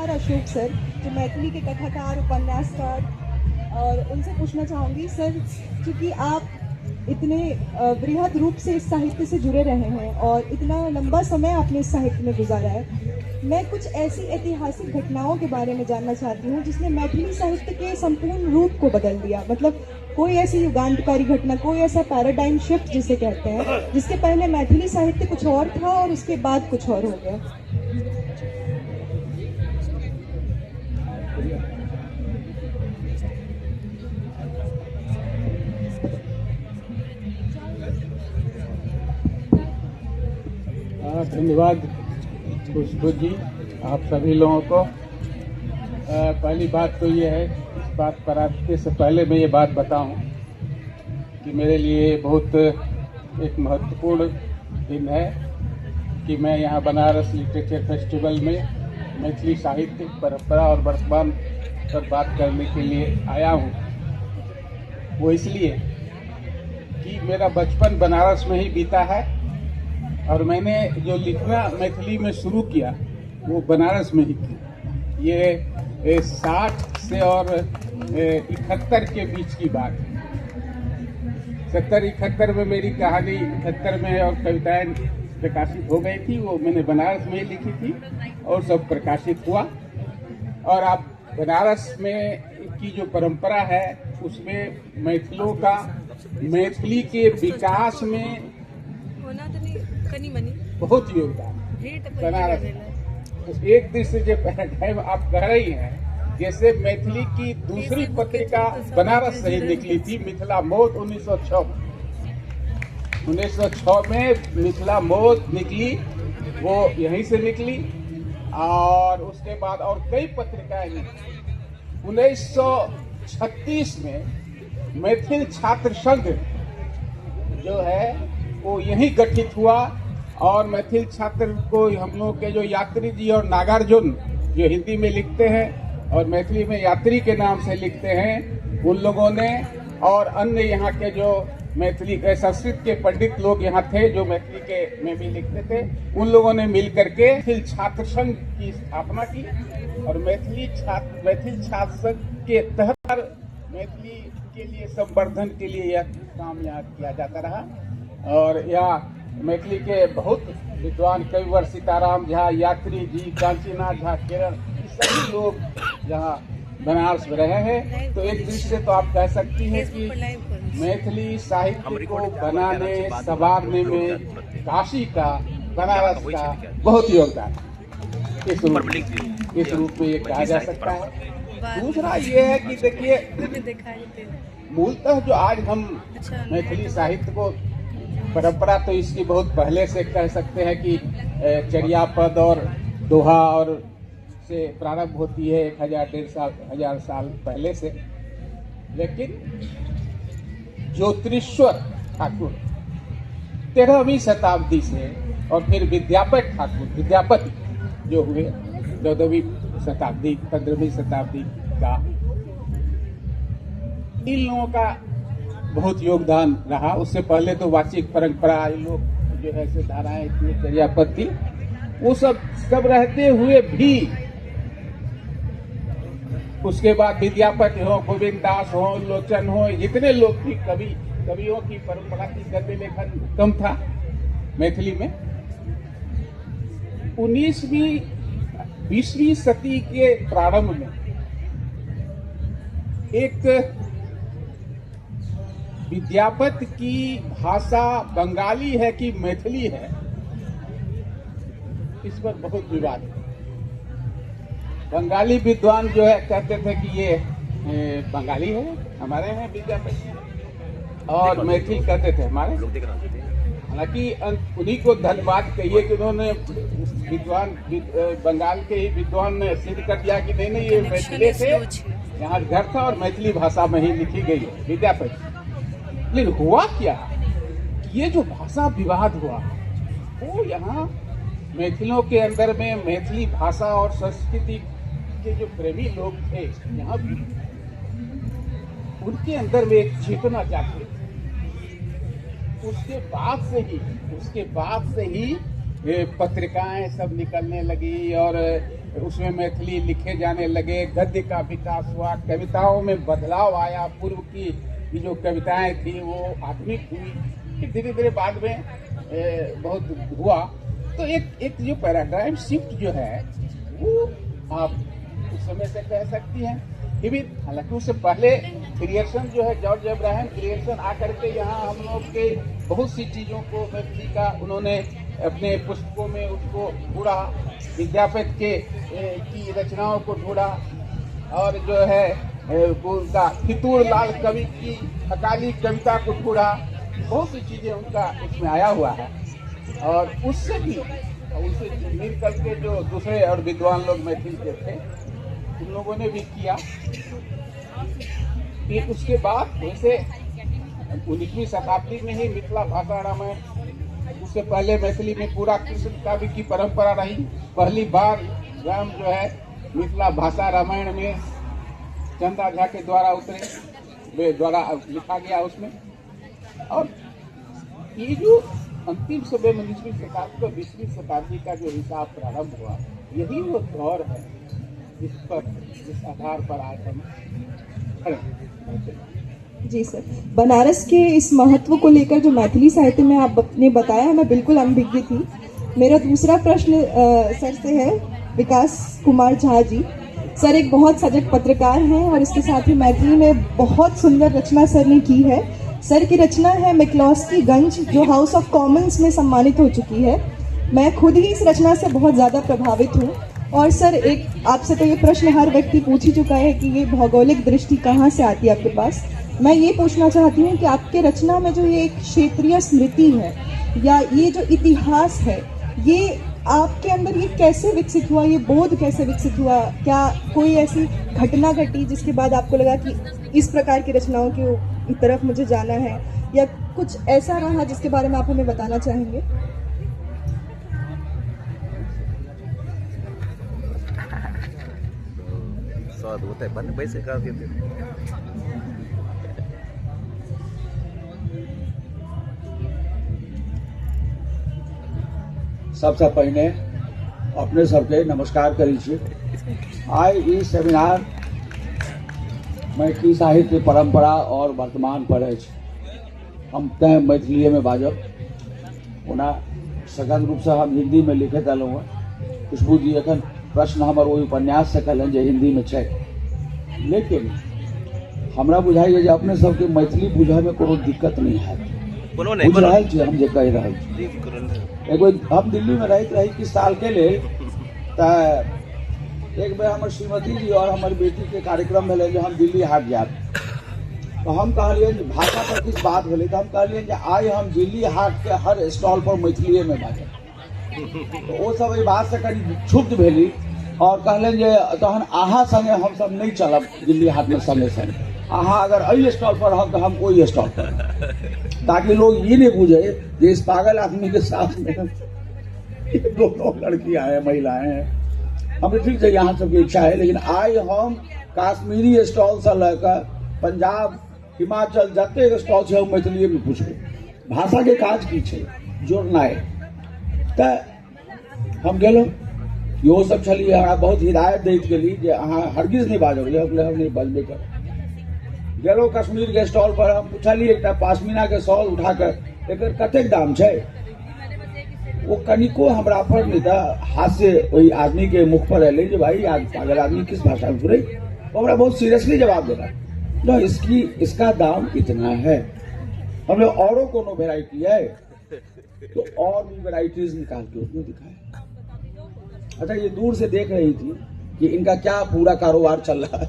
कथाकार अशोक सर, जो मैथिली के कथाकार, उपन्यासकार, और उनसे पूछना चाहूँगी सर, क्योंकि आप इतने बृहद रूप से इस साहित्य से जुड़े रहे हैं और इतना लंबा समय आपने इस साहित्य में गुजारा है, मैं कुछ ऐसी ऐतिहासिक घटनाओं के बारे में जानना चाहती हूँ जिसने मैथिली साहित्य के संपूर्ण रूप को बदल दिया। मतलब कोई ऐसी युगांतकारी घटना, कोई ऐसा पैराडाइम शिफ्ट जिसे कहते हैं, जिसके पहले मैथिली साहित्य कुछ और था और उसके बाद कुछ और हो गया। धन्यवाद खुशबू जी, आप सभी लोगों को। पहली बात तो ये है, इस बात पर आने से पहले मैं ये बात बताऊं कि मेरे लिए बहुत एक महत्वपूर्ण दिन है कि मैं यहाँ बनारस लिटरेचर फेस्टिवल में मैथिली साहित्य परंपरा और वर्तमान पर बात करने के लिए आया हूँ। वो इसलिए कि मेरा बचपन बनारस में ही बीता है और मैंने जो लिखना मैथिली में शुरू किया वो बनारस में ही किया। ये 60 से और 71 के बीच की बात है। 70-71 में मेरी कहानी 71 में और कविताएं प्रकाशित हो गई थी, वो मैंने बनारस में ही लिखी थी और सब प्रकाशित हुआ। और अब बनारस में की जो परंपरा है उसमें मैथिलों का मैथिली के विकास में बहुत योगदान बनारस। एक दृष्टि से पैराडाइम आप कह रही हैं, जैसे मैथिली की दूसरी पत्रिका बनारस से ही निकली थी, मिथिला मोद 1906 में मिथिला मोद निकली, वो यहीं से निकली। और उसके बाद और कई पत्रिकाएं निकली। 1936 में मैथिल छात्र संघ जो है वो यहीं गठित हुआ और मैथिल छात्र को हम लोग के जो यात्री जी और नागार्जुन जो हिंदी में लिखते हैं और मैथिली में यात्री के नाम से लिखते हैं, उन लोगों ने और अन्य यहाँ के जो मैथिली संस्कृत के पंडित लोग यहाँ थे जो मैथिली के में भी लिखते थे, उन लोगों ने मिल करके मैथिल छात्र संघ की स्थापना की और मैथिल छात्र संघ के तहत मैथिली के लिए संवर्धन के लिए यह काम यहाँ किया जाता रहा। और यहाँ मैथिली के बहुत विद्वान कविवर सीताराम झा, यात्री जी, कांचीनाथ झा, केरल, सभी लोग यहाँ बनारस में रहे हैं। तो एक दृष्टि से तो आप कह सकती हैं कि मैथिली साहित्य को बनाने संवारने में काशी का, बनारस का बहुत योगदान इस रूप में ये कहा जा सकता है। दूसरा ये है कि देखिए, मूलतः जो आज हम मैथिली साहित्य को परंपरा तो इसकी बहुत पहले से कह सकते हैं कि चर्यापद और दोहा और से प्रारंभ होती है 1000 साल पहले से। लेकिन ज्योतिश्वर ठाकुर 13वीं शताब्दी से और फिर विद्यापति जो हुए 14वीं शताब्दी 15वीं शताब्दी का, इन लोगों का बहुत योगदान रहा। उससे पहले तो वाचिक परंपरा लोग जो है से धाराएं थी, चर्यापद थी, वो सब रहते हुए भी उसके बाद विद्यापति हो, गोविंद दास हो, लोचन हो, जितने लोग भी कवियों की परंपरा की गद्य लेखन कम था मैथिली में। 20वीं सदी के प्रारंभ में एक विद्यापति की भाषा बंगाली है कि मैथिली है, इस पर बहुत विवाद है। बंगाली विद्वान जो है कहते थे कि ये बंगाली है, हमारे हैं विद्यापति, और मैथिली कहते थे हमारे। हालांकि उन्हीं को धन्यवाद कहिए कि उन्होंने बंगाल के ही विद्वान ने सिद्ध कर दिया कि नहीं ये मैथिली से यहाँ घर था और मैथिली भाषा में ही लिखी गई विद्यापति। लेकिन हुआ क्या, ये जो भाषा विवाद हुआ वो यहाँ मैथिलों के अंदर में मैथिली भाषा और संस्कृति के जो प्रेमी लोग थे यहाँ भी, उनके अंदर में एक चेतना जागृत। उसके बाद से ही पत्रिकाएं सब निकलने लगी और उसमें मैथिली लिखे जाने लगे, गद्य का विकास हुआ, कविताओं में बदलाव आया, पूर्व की जो कविताएं थी वो आधुनिक हुई, फिर धीरे धीरे बाद में बहुत हुआ। तो एक जो पैराडाइम शिफ्ट जो है वो आप उस समय से कह सकती हैं। हालांकि उससे पहले क्रिएशन जो है जॉर्ज अब्राहम क्रिएशन आकर के यहाँ हम लोग के बहुत सी चीज़ों को मैथिली का उन्होंने अपने पुस्तकों में उसको ढूंढा, विद्यापति की रचनाओं को ढूंढा, और जो है उनका फितूर लाल कवि की अकाली कविता को ढूंढा, बहुत सी चीज़ें उनका इसमें आया हुआ है। और उससे मिल करके जो दूसरे और विद्वान लोग मैथिली के थे उन लोगों ने भी किया। फिर उसके बाद वैसे 19वीं शताब्दी में ही मिथिला भाषा रामायण, उससे पहले मैथिली में पूरा कृष्ण काव्य की परंपरा रही। पहली बार राम जो है मिथिला भाषा रामायण में चंदा झा के द्वारा वे द्वारा लिखा गया उसमें। और ये जो अंतिम समय में 19वीं शताब्दी और 20वीं शताब्दी का जो हिसाब प्रारंभ हुआ, यही वो दौर है जिस आधार पर आज हम खड़े। जी सर, बनारस के इस महत्व को लेकर जो मैथिली साहित्य में आपने बताया, मैं बिल्कुल अनभिज्ञ थी। मेरा दूसरा प्रश्न सर से है, विकास कुमार झा जी। सर एक बहुत सजग पत्रकार हैं और इसके साथ ही मैथिली में बहुत सुंदर रचना सर ने की है। सर की रचना है मैक्लोस्की गंज, जो हाउस ऑफ कॉमन्स में सम्मानित हो चुकी है। मैं खुद ही इस रचना से बहुत ज़्यादा प्रभावित हूँ। और सर एक आपसे तो ये प्रश्न हर व्यक्ति पूछ ही चुका है कि ये भौगोलिक दृष्टि कहाँ से आती है आपके पास। मैं ये पूछना चाहती हूँ कि आपके रचना में जो ये एक क्षेत्रीय स्मृति है या ये जो इतिहास है, ये आपके अंदर ये कैसे विकसित हुआ, ये बोध कैसे विकसित हुआ? क्या कोई ऐसी घटना घटी जिसके बाद आपको लगा कि इस प्रकार की रचनाओं की तरफ मुझे जाना है, या कुछ ऐसा रहा जिसके बारे में आप हमें बताना चाहेंगे? स्वाद होता है बन वैसे कर देते। सबसे पहले अपने सबके नमस्कार करी छी। आई ई सेमिनार मैथिली साहित्य परंपरा और वर्तमान पर अछि। हम तैं मैथिली में बाजब, ओना सघन रूप से हम हिंदी में लिखैत एलहुँ हैं। खुशबू जी एखन प्रश्न हमर ओहि उपन्यास से कहलन जे हिंदी में छै, लेकिन हमरा बुझाइए जे अपने सबके मैथिली बुझे में कोनो दिक्कत नहीं है। बुझ रहल छी हम जे कहि रहल छी। एगो हम दिल्ली में रहते रही किछु साल के लिए, एक बेर हमर श्रीमती जी और हमर बेटी के कार्यक्रम भेलै जे हम दिल्ली हाट जायब। तो हम कहलिए भाषा पर किछु बात भेलै, तो हम कहलिए जे आइ हम दिल्ली हाट के हर स्टॉल पर मैथिली में बाजब। तो वो सब एहि बात से कनि क्षुब्ध भेली और कहलन जे तहन अहाँ संगे हम सब नहीं चलब दिल्ली हाट में संगे संगे, अहाँ अगर एहि स्टॉल पर रहब तो हम ओहि स्टॉल पर, ताकि लोग ये नहीं पूछे कि इस पागल आदमी के साथ में दोनों लड़कियां हैं, महिलाएं हैं। हमें ठीक है यहाँ सबकी इच्छा है, लेकिन आज हम काश्मीरी स्टॉल से लेकर पंजाब हिमाचल जते स्टॉल है मैथिली में पूछबे भाषा के काज की छै जोड़नाइ। तो हम गेलहुँ, इहो सब छलिए, हमरा बहुत हिदायत दैत गेली जे अहाँ हरगिज नहीं बाजब, हम नहीं बजबे कर। गेलहुँ कश्मीर के स्टॉल पर, हम पूछलिए एकटा पाशमीना के शॉल उठा कर एकर कतेक दाम छै। वो कनिको हमरा पर नहीं था, हास्य वही आदमी के मुख पर एलै जे भाई पागल आदमी किस भाषा में सुने। वो हमरा बहुत सीरियसली जवाब देना, नो इसका दाम इतना है। हमने औरों कोनो वेराइटी है तो और भी वेराइटीज निकाल के उसमें दिखाया। अच्छा, ये दूर से देख रही थी कि इनका क्या पूरा कारोबार चल रहा है।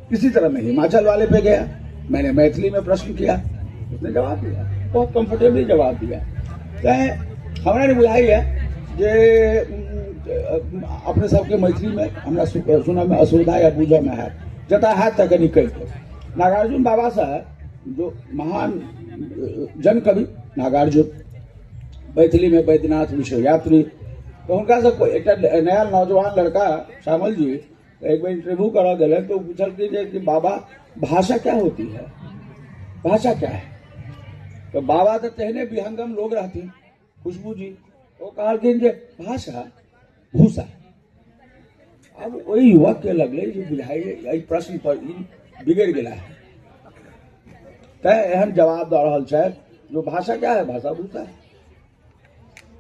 किसी तरह मैं हिमाचल वाले पे गया, मैंने मैथिली में प्रश्न किया, उसने जवाब दिया, बहुत कंफर्टेबली जवाब दिया। तो हमारा नहीं बुझाई है जे अपने सबके मैथिली में हमरा सुना में असुविधा या बूझे में है, जता है तक निकल के। नागार्जुन बाबा साहब जो महान जन कवि नागार्जुन, मैथिली में बैद्यनाथ विश्व यात्री, तो उनका से एक नया नौजवान लड़का श्यामल जी एक बार इंटरव्यू करा गए तो पूछल कि बाबा भाषा क्या होती है, भाषा क्या है। तो बाबा तो कहने विहंगम लोग रहते, खुशबू जी वो कहलखिन जे भाषा भूसा, अब वही युवक के लगले जो बुझाइए प्रश्न पर बिगड़ गया है तय एहन जवाब दे रहा है जो भाषा क्या है, भाषा भूता है।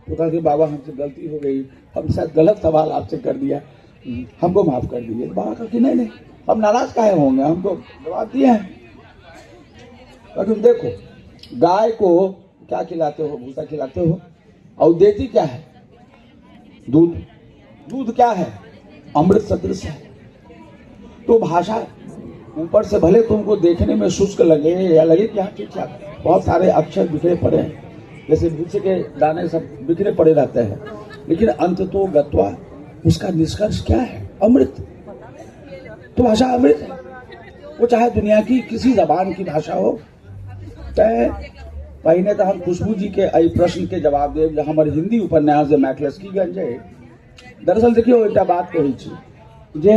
तो कहा कि बाबा हमसे गलती हो गई, हम शायद गलत सवाल आपसे कर दिया, हमको माफ कर दीजिए। बाबा कहा कि नहीं हम नाराज काहे होंगे, हम तो जवाब दिए हैं। लेकिन देखो गाय को क्या खिलाते हो, भूसा खिलाते हो, और देती क्या है, दूध। दूध क्या है, अमृत सदृश है। तो भाषा ऊपर से भले तुमको देखने में शुष्क लगे या लगे कि हाँ ठीक ठाक बहुत सारे अक्षर बिखरे पड़े हैं, जैसे भूसे के दाने सब बिखरे पड़े रहते हैं, लेकिन अंततो गत्वा उसका निष्कर्ष क्या है, अमृत। तो भाषा अमृत है, वो चाहे दुनिया की किसी जबान की भाषा हो। तय पहले तो हम खुशबू जी के आई प्रश्न के जवाब देव जो हमारे हिंदी उपन्यास जो मैक्लेस्कीगंज है। दरअसल देखियो एक बात कही छी जे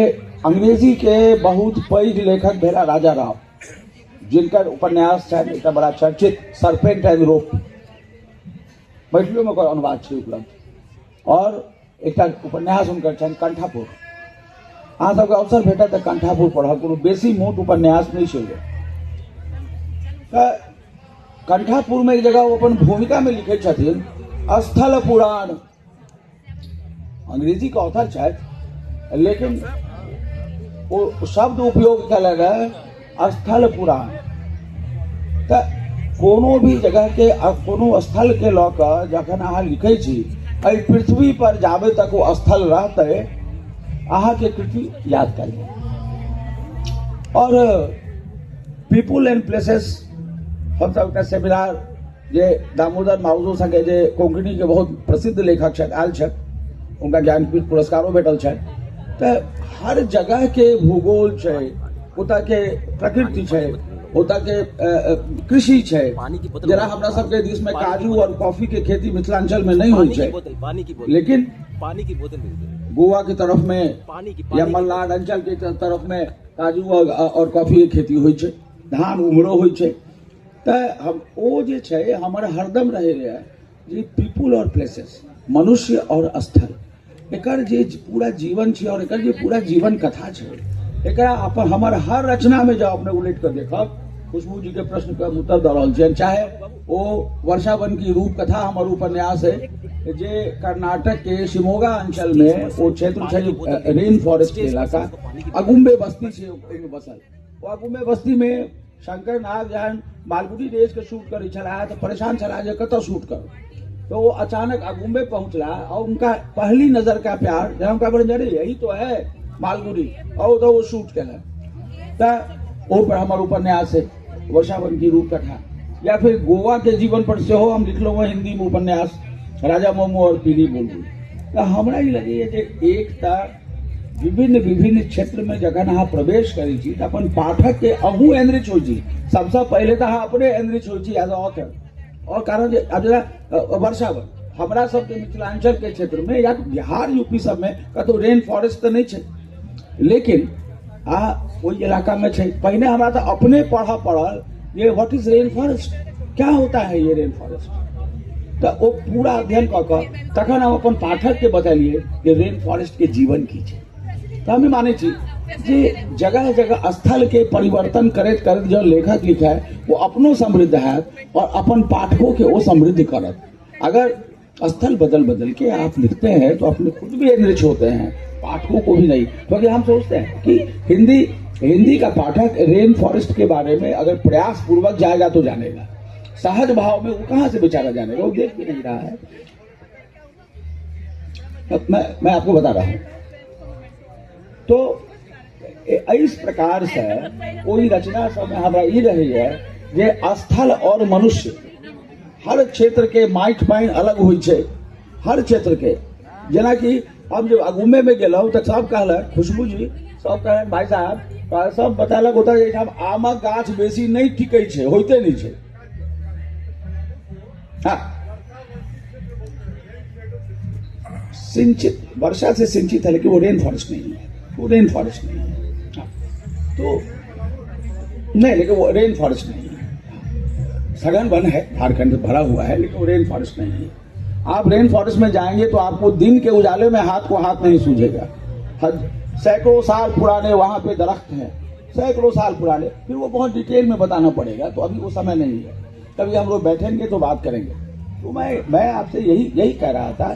अंग्रेजी के बहुत पैघ लेखक भेला राजा राव, जिनकर उपन्यास है एक बड़ा चर्चित सरपेंट एंड रोप, मैथिली में ओकर अनुवाद छै उपलब्ध, और एक उपन्यास हुनकर छनि कंठापुर। अहाँ सबके अवसर भेटत तऽ कंठापुर पढ़ब, कोनो बेसी मोट उपन्यास नहीं छै। कंठापुर में एक जगह वो अपन भूमिका में लिखे छथिन स्थल पुराण। अंग्रेजी का ऑथर छथि, लेकिन वो शब्द उपयोग कल गए स्थल पुराण। तो कोनो भी जगह के कोनो स्थल के लऽ कऽ जखन अहाँ लिखै छी, एहि पृथ्वी पर जाबे तक वो स्थल रहते अहाँ के कृति याद करिए। और पीपुल एंड प्लेसेस हम सबके सेमिनार जे दामोदर माउजो संगे जे कोंकणी के बहुत प्रसिद्ध लेखक छथि आयल छथि, उनका ज्ञानपीठ पुरस्कारों भेटल छथि। तो हर जगह के भूगोल छै, ओतऽ के प्रकृति छै, ओतऽ के कृषि छै। जरा हमरा सबके देश में काजू और कॉफी के खेती मिथिलांचल में नहीं होइ छै, लेकिन पानी की बोतल गोवा की तरफ में या मलनाड अंचल के तरफ में काजू और कॉफी के खेती होइ छै, धान उमरो होइ छै। तो हम ओ जे छै हमर हरदम रहे जे पीपुल और प्लेसेस, मनुष्य और स्थल, एकर जे पूरा जीवन छै और एकर जे पूरा जीवन कथा छै, एकरा अपन हमर हर रचना में जब अपने उलट कर देखब, खुशबू जी के प्रश्न का उत्तर दे रहल छियनि। चाहे वो वर्षावन की रूप कथा हमर उपन्यास है जे कर्नाटक के शिमोगा अंचल में वो क्षेत्र छै रेन फॉरेस्ट के इलाका, अगुम्बे बस्ती छै ओहिमे बसल। वो अगुम्बे बस्ती में शंकर नाग जहन मालगुडी रेस के शूट करी छला तो परेशान छला जे कतौ शूट करो, तो वो अचानक अगुम्बे पहुंचला और उनका पहली नजर का प्यार जब उनका बड़े यही तो है मालगुडी, और तो वो शूट कला। तो पर हमारे उपन्यास है वर्षावन की रूप कथा, या फिर गोवा के जीवन पर से हो हम लिखलो हुआ हिंदी में उपन्यास राजा मोमो और पीली बुलबुल। तो हमरा ही लगे जे एकता विभिन्न विभिन्न क्षेत्र में जखन अहाँ प्रवेश करी छी, अपन पाठक के अहू एनरिच हो छी। सबसे पहले तो अहाँ अपने एनरिच हो छी एज ऑथर, और कारण वर्षावन हमरा सबके मिथिलांचल के क्षेत्र में या बिहार यूपी सब में कतौ रेन फॉरेस्ट तो नहीं है, लेकिन वही इलाका में छै। पहले हमरा तो अपने पढ़ा पड़ल ये व्हाट इज रेन फॉरेस्ट, क्या होता है ये रेन फॉरेस्ट। तो वो पूरा अध्ययन कऽ तखन हम अपन पाठक के बतलिए कि रेन फॉरेस्ट के जीवन की छै। तो हमें माने छी जे जगह जगह स्थल के परिवर्तन करते करते जो लेखक लिखा है वो अपनो समृद्ध है और अपन पाठकों के वो समृद्ध करत। अगर स्थल बदल बदल के आप लिखते हैं तो अपने खुद भी एनरिच होते हैं, पाठकों को भी नहीं। क्योंकि हम सोचते हैं कि हिंदी का पाठक रेन फॉरेस्ट के बारे में अगर प्रयास पूर्वक जाएगा तो जानेगा, सहज भाव में वो कहां से बेचारा जानेगा, वो देख भी नहीं रहा है। मैं आपको बता रहा हूं। तो इस प्रकार से कोई रचना सब में हमारा ये रही है जे स्थल और मनुष्य हर क्षेत्र के माइट पाइन अलग हुई छै, हर क्षेत्र के। जना कि हम जब अगुम्बे में गेलहुँ तो सब कहलक, खुशबू जी सब कहलन भाई साहब सब बतालक होता है आमक गाछ बेसी नहीं टिकै छै, होते नहीं छै। हाँ, सिंचित वर्षा से सिंचित है लेकिन वो रेन फॉरेस्ट नहीं है, वो रेन फॉरेस्ट नहीं है। हाँ, तो नहीं, लेकिन वो रेन फॉरेस्ट नहीं है। सघन वन है, झारखंड भरा हुआ है, लेकिन वो रेन फॉरेस्ट नहीं है। आप रेन फॉरेस्ट में जाएंगे तो आपको दिन के उजाले में हाथ को हाथ नहीं सूझेगा। सैकड़ों साल पुराने वहां पे दरख्त हैं, सैकड़ों साल पुराने, फिर वो बहुत डिटेल में बताना पड़ेगा, तो अभी वो समय नहीं है, कभी हम लोग बैठेंगे तो बात करेंगे। तो मैं आपसे यही कह रहा था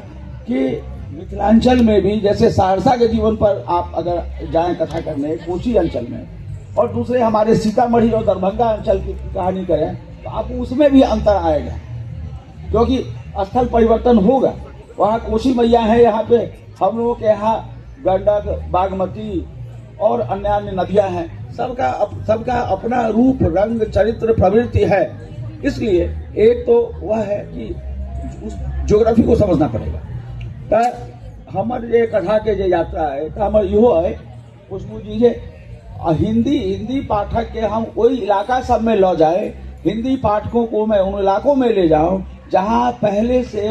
कि मिथिलांचल में भी जैसे सहरसा के जीवन पर आप अगर जाएं कथा करने कोशी अंचल में, और दूसरे हमारे सीतामढ़ी और दरभंगा अंचल की कहानी करें, तो आप उसमें भी अंतर आएगा, क्योंकि स्थल परिवर्तन होगा। वहाँ कोशी मैया है, यहाँ पे हम लोगों के यहाँ गंडक, बागमती और अन्य नदियां हैं, सबका अपना रूप, रंग, चरित्र, प्रवृत्ति है। इसलिए एक तो वह है कि उस ज्योग्राफी को समझना पड़ेगा। तो हमारे ये कथा के जो यात्रा है, तो हमारे यो है खुशबू जी जे हिंदी पाठक के हम कोई इलाका सब में लो जाए, हिंदी पाठकों को मैं उन इलाकों में ले जाऊं जहां पहले से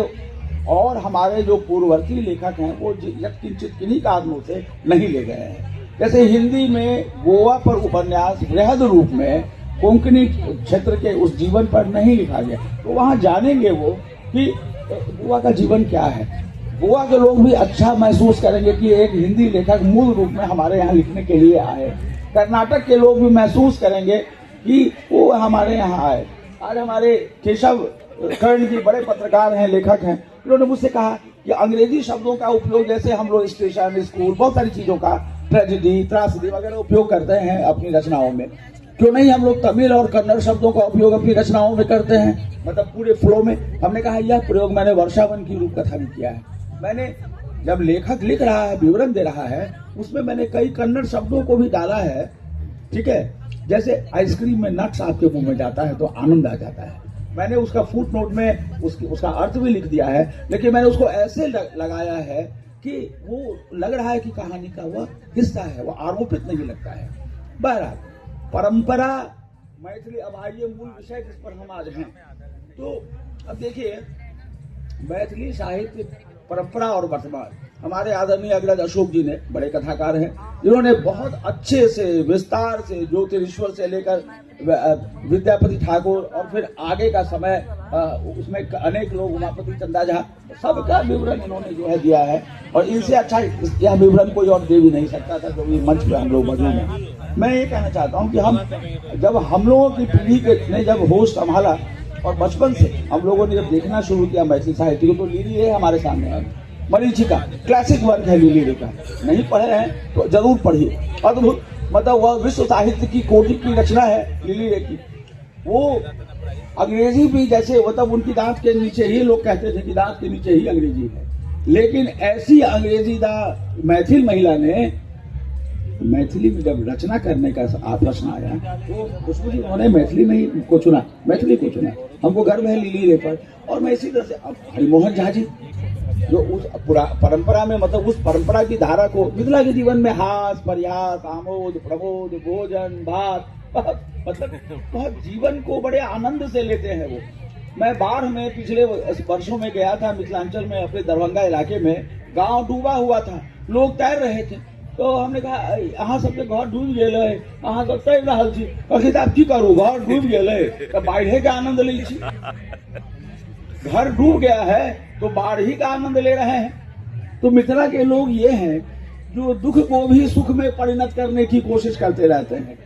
और हमारे जो पूर्ववर्ती लेखक हैं वो किंचित किन्हीं कारणों से नहीं ले गए हैं। जैसे हिंदी में गोवा पर उपन्यास बृहद रूप में कोंकणी क्षेत्र के उस जीवन पर नहीं लिखा गया, तो वहां जानेंगे वो कि गोवा का जीवन क्या है। गोवा के लोग भी अच्छा महसूस करेंगे कि एक हिंदी लेखक मूल रूप में हमारे यहाँ लिखने के लिए आए। कर्नाटक के लोग भी महसूस करेंगे कि वो हमारे यहाँ आए। आज हमारे केशव कर्ण जी बड़े पत्रकार हैं, लेखक हैं, उन्होंने मुझसे कहा कि अंग्रेजी शब्दों का उपयोग, जैसे हम लोग स्टेशन, स्कूल, बहुत सारी चीजों का, ट्रेजेडी, त्रासदी वगैरह उपयोग करते हैं अपनी रचनाओं में, क्यों नहीं हम लोग तमिल और कन्नड़ शब्दों का उपयोग अपनी रचनाओं में करते हैं, मतलब पूरे फ्लो में। हमने कहा यह प्रयोग मैंने वर्षावन की रूप कथा में किया है। मैंने जब लेखक लिख रहा है, विवरण दे रहा है, उसमें मैंने कई कन्नड़ शब्दों को भी डाला है, ठीक है। जैसे आइसक्रीम में नट्स आपके मुंह में जाता है तो आनंद आ जाता है, मैंने उसका फुट नोट में उसका अर्थ भी लिख दिया है, लेकिन मैंने उसको ऐसे लगाया है कि वो लग रहा है कि कहानी का वह हिस्सा है, वो आरोपित नहीं लगता है। बहरहाल परंपरा मैथिली, अब आइए मूल विषय जिस पर हम आज हैं। तो अब देखिए मैथिली साहित्य परंपरा और वर्तमान, हमारे आदरणीय अग्रज अशोक जी ने, बड़े कथाकार हैं, जिन्होंने बहुत अच्छे से विस्तार से ज्योतिरीश्वर से लेकर विद्यापति ठाकुर और फिर आगे का समय उसमें अनेक लोग, उमापति चंदा झा, सबका विवरण इन्होंने जो है दिया है, और इनसे अच्छा यह विवरण कोई और दे भी नहीं सकता था, जो भी मंच पे हम लोग मौजूद हैं। मैं ये कहना चाहता हूँ कि जब हम लोगों की पीढ़ी ने जब होश संभाला और बचपन से हम लोगों ने जब देखना शुरू किया मैथिली साहित्य को, तो लीली है हमारे सामने है, मरीचिका क्लासिक वर्क है लीली का, नहीं पढ़े हैं तो जरूर पढ़िए, अद्भुत, मतलब वह विश्व साहित्य की कोटि की रचना है लीली की। वो अंग्रेजी भी जैसे, मतलब उनकी दांत के नीचे ही, लोग कहते थे कि दांत के नीचे ही अंग्रेजी है, लेकिन ऐसी अंग्रेजी मैथिल महिला ने मैथिली में जब रचना करने का प्रश्न आया तो खुशबू जी उन्होंने मैथिली में ही को चुना, मैथिली को चुना। हमको गर्व है लीली पर। और मैं इसी तरह से अब हरिमोहन झा जी जो उस परंपरा में, मतलब उस परंपरा की धारा को मिथिला के जीवन में हास, प्रयास, आमोद, प्रमोद, भोजन, भात, मतलब बहुत जीवन को बड़े आनंद से लेते हैं वो। मैं बाढ़ में पिछले वर्षों में गया था मिथिलांचल में, अपने दरभंगा इलाके में, गांव डूबा हुआ था, लोग तैर रहे थे, तो हमने कहा अहाँ सबके घर डूब गए, अहाँ सब तैर रहा छी, कहते आप की करू, घर डूब गए तो बाढ़े का आनंद ले छी, घर डूब गया है तो बाढ़ ही का आनंद ले रहे हैं। तो मिथिला के लोग ये हैं जो दुख को भी सुख में परिणत करने की कोशिश करते रहते हैं।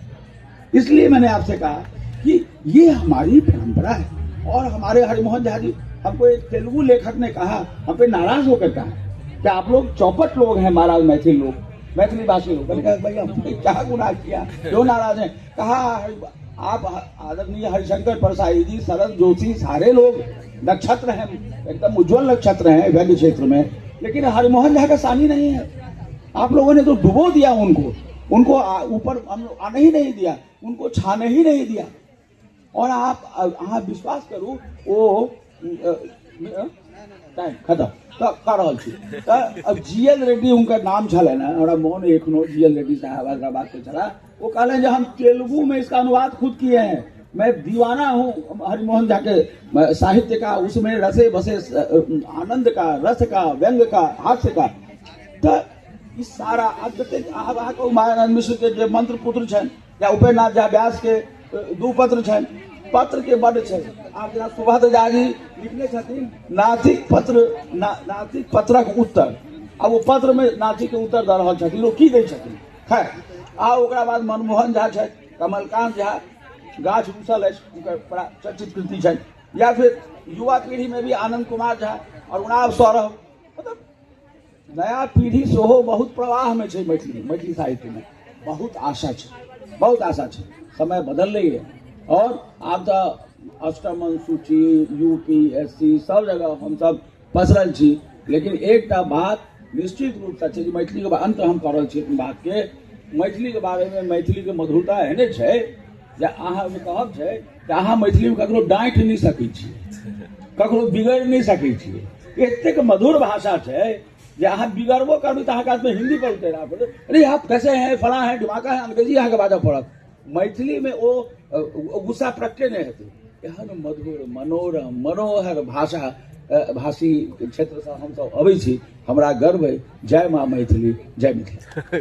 इसलिए मैंने आपसे कहा कि ये हमारी परंपरा है। और हमारे हरिमोहन झा जी, हमको एक तेलुगु लेखक ने कहा, हम पे नाराज होकर कहा कि आप लोग चौपट लोग हैं महाराज, मैथिल लोग, मैथिली भाषी लोग। मैंने कहा भाई हमने क्या गुनाह किया, क्यों नाराज हैं? कहा आप आदरणीय हरिशंकर परसाई जी, शरद जोशी, सारे लोग नक्षत्र हैं, एकदम उज्जवल नक्षत्र हैं व्यंग्य क्षेत्र में, लेकिन हरिमोहन झा का सानी नहीं है। आप लोगों ने तो डुबो दिया उनको ऊपर आने ही नहीं दिया, उनको छाने ही नहीं दिया। और आप विश्वास करू वो खत्म कर रहा छी। अब जीएल रेड्डी उनका नाम छल ना, हमारा मोहन एखनो जीएल रेड्डी साहब हैदराबाद के चला, वो कहले जो हम तेलुगु में इसका अनुवाद खुद किए हैं। मैं दीवाना हूँ हरिमोहन झा के साहित्य का, उसमें रसे बसे आनंद का, रस का, व्यंग का, हास्य का। तो इस सारा उमानंद मिश्र के जो मंत्र पुत्र छन, या उपेन्द्रनाथ झा व्यास के दू पत्र छन, पत्र के बड़ छै। आप सुभद्र झा जी लिखने छथिन नासिक पत्रक उत्तर, अब वो पत्र में नाची के उत्तर दे रहल छथिन, ओ की दै छथिन। खैर आ ओकरा बाद मनमोहन झा छथि, कमलकांत झा, गाछ रूसल अछि, हुनकर बड़ा चर्चित कृति छनि। या फिर युवा पीढ़ी में भी आनंद कुमार झा और उनाव सौरभ, मतलब नया पीढ़ी सेहो बहुत प्रवाह में छै। मैथिली साहित्य में बहुत आशा छै, बहुत आशा छै। समय बदल रही है और आब तो अष्टम अनुसूची, यूपीएससी सब जगह हम सब पसरल छी। लेकिन एक बात निश्चित रूप से छै, मैथिली के अंत हम कर रहल छी बात के, मैथिली के बारे में मैथिली के मधुरता एहने छै जे अहाँ कहब छै कि अहाँ मैथिली में ककरो डांट नहीं सकै छी, ककरो बिगड़ नहीं सकै छी। एतेक मधुर भाषा छै जे अहाँ बिगड़बो करबै तो अहाँ में हिंदी पर उतरा पड़े, अरे आप कैसे हैं, फला है, ढिमाका है, अंग्रेजी अहाँ के बाजऽ पड़त। मैथिली में ओ गुस्सा प्रकटे नहीं हेतै। एहन मधुर मनोरम मनोहर भाषी क्षेत्र से हम सब अबै छी, हमरा गर्व है। जय माँ मैथिली, जय मिथिला।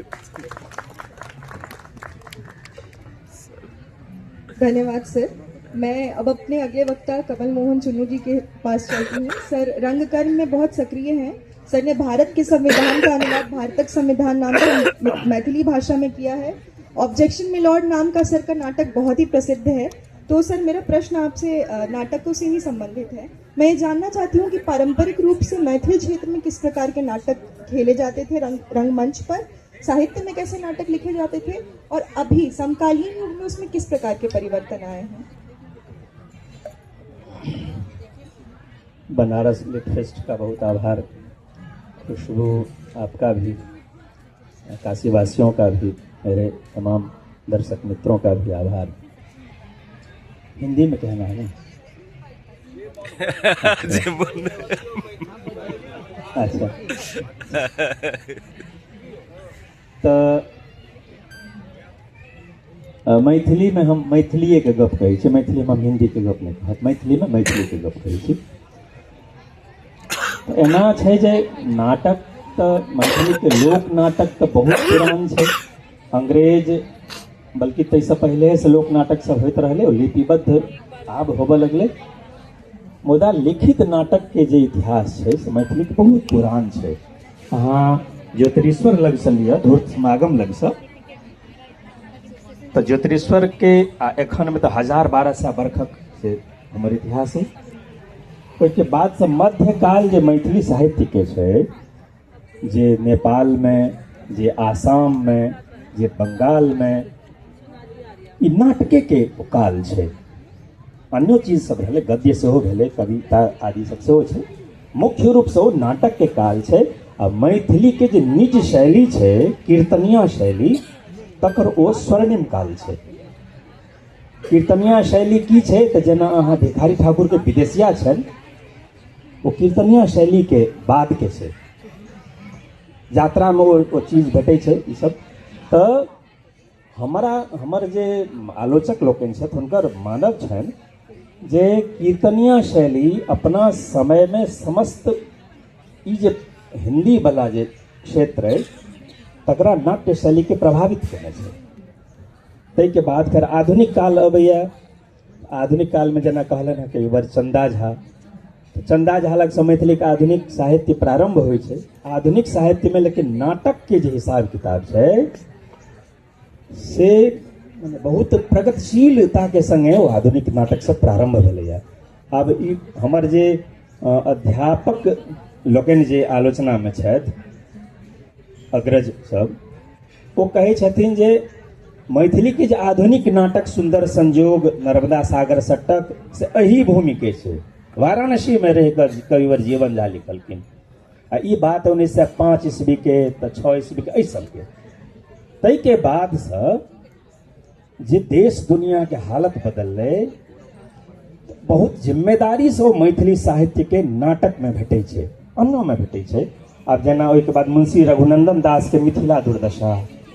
धन्यवाद सर। मैं अब अपने अगले वक्ता कमल मोहन चुन्नू जी के पास चलती हूँ। सर रंगकर्म में बहुत सक्रिय हैं। सर ने भारत के संविधान का अनुवाद भारतक संविधान नाम का मैथिली भाषा में किया है। ऑब्जेक्शन मिलॉर्ड नाम का सर का नाटक बहुत ही प्रसिद्ध है। तो सर मेरा प्रश्न आपसे नाटकों से ही संबंधित है। मैं ये जानना चाहती हूँ कि पारंपरिक रूप से मैथिली क्षेत्र में किस प्रकार के नाटक खेले जाते थे रंगमंच पर, साहित्य में कैसे नाटक लिखे जाते थे, और अभी समकालीन युग में उसमें किस प्रकार के परिवर्तन आए हैं। बनारस लिट फेस्ट का बहुत आभार। खुशबू आपका भी, काशी वासियों का भी, मेरे तमाम दर्शक मित्रों का भी आभार। हिंदी में कहना है ना? अच्छा, तो मैथिली में हम मैथिली के गप कहै छी, मैथिली में हम हिंदी के गप नहीं कहत, मैथिली में मैथिली के गप कहै छी। एना छै जे नाटक तो मैथिली के लोक नाटक तो बहुत पुरान छै। अंग्रेज बल्कि तैसे पहले से लोक नाटक सब होइत रहले, लिपिबद्ध आब होबे लगले। मुदा लिखित नाटक के जे इतिहास छै से मैथिली के बहुत पुरान छै। अहाँ ज्योतिरीश्वर लग से लिअ, धूर्त समागम लग से, तो ज्योतिरीश्वर के एखन में तो 1000-1200 वर्षक से हमर इतिहास है। ओहिके बाद से मध्यकाल जे मैथिली साहित्य के छै, जे नेपाल में, जे आसाम में, जे बंगाल में, ई नाटके के काल छै। अन्यो चीज सब भेलै, गद्य सेहो भेलै, कविता आदि सब सेहो छै। मुख्य रूप से ओ नाटक के काल छै। आ मैथिली के जे निज शैली छै, कीर्तनिया शैली, तकर ओ स्वर्णिम काल छै। कीर्तनिया शैली की छै तऽ जेना अहाँ भिखारी ठाकुर के विदेशिया छनि, वो कीर्तनिया शैली के बाद के छै। यात्रा में वो चीज भेटै छै। ई सब तऽ हमर जे आलोचक लोकनि छथि हुनकर मानब छनि जे कीर्तनिया शैली अपना समय में समस्त ई जे हिंदी वाला जे क्षेत्र है तकरा नाट्य शैली के प्रभावित केने छै। ताहिके बाद फिर आधुनिक काल अबैया। आधुनिक काल में जेना कहलन है कि बार चंदा झा, तो चंदा झा लग से मैथिली के आधुनिक साहित्य प्रारंभ होइ छै। आधुनिक साहित्य में लेकिन नाटक के जे हिसाब किताब छै से बहुत प्रगतिशीलता के संगे वो आधुनिक नाटक सब प्रारंभ भेलैया। आब ई हमर जे अध्यापक लोकनि जे आलोचना में छथि, अग्रज सब, वो कहै छथिन जे मैथिली के जे आधुनिक नाटक सुंदर संजोग, नर्मदा सागर सट्टक से एही भूमि के छै। वाराणसी में रह कर कविवर जीवन झा लिखलखिन। आ ई बात 1905 ईस्वी के, तो 6 ईस्वी के, एहि सबके। ताहि के बाद से जे देश दुनिया के हालत बदललै, बहुत जिम्मेदारी से वो मैथिली साहित्य के नाटक में भेटै छै, अन्नो में भेटै छै। आब जेना ओहिके बाद मुंशी रघुनंदन दास के मिथिला दुर्दशा,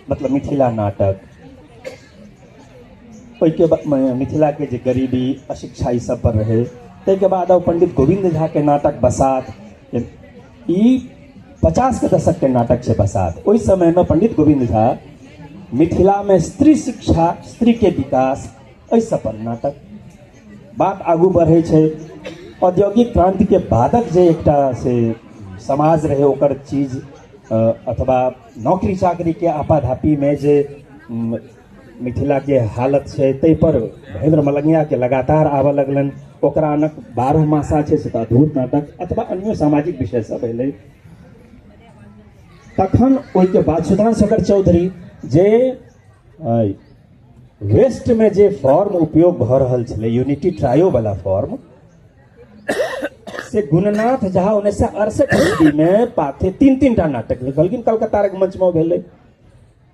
मतलब मिथिला नाटक, ओहिके बाद मिथिला के जे गरीबी, अशिक्षा ई सब पर रहे। ताहिके बाद अब पंडित गोविंद झा के नाटक बसात, ई 50 के दशक के नाटक छै बसात। ओहि समय में पंडित गोविंद झा मिथिला में स्त्री शिक्षा, स्त्री के विकास, एहि सब पर नाटक। बात आगू बढ़े छै। औद्योगिक क्रांति के बादक जे एकटा से समाज रहे, ओकर चीज अथवा नौकरी चाकरी के आपाधापी में जे मिथिला के हालत छै तै पर महेंद्र मलंगिया के लगातार आबऽ लगलन, ओकरा अनक 12 मासा छै से अद्भुत नाटक अथवा अन्य सामाजिक विषय सब एलै। तखन ओहिके बाद सुधांशु शेखर चौधरी जे वेस्ट में जे फॉर्म उपयोग भ रहल छलै यूनिटी ट्रायो वाला फॉर्म से गुणनाथ झा 1968 में पाथे 3-3 टा नाटक लिखलखिन। कलकत्ता रंगमंच में भेलै,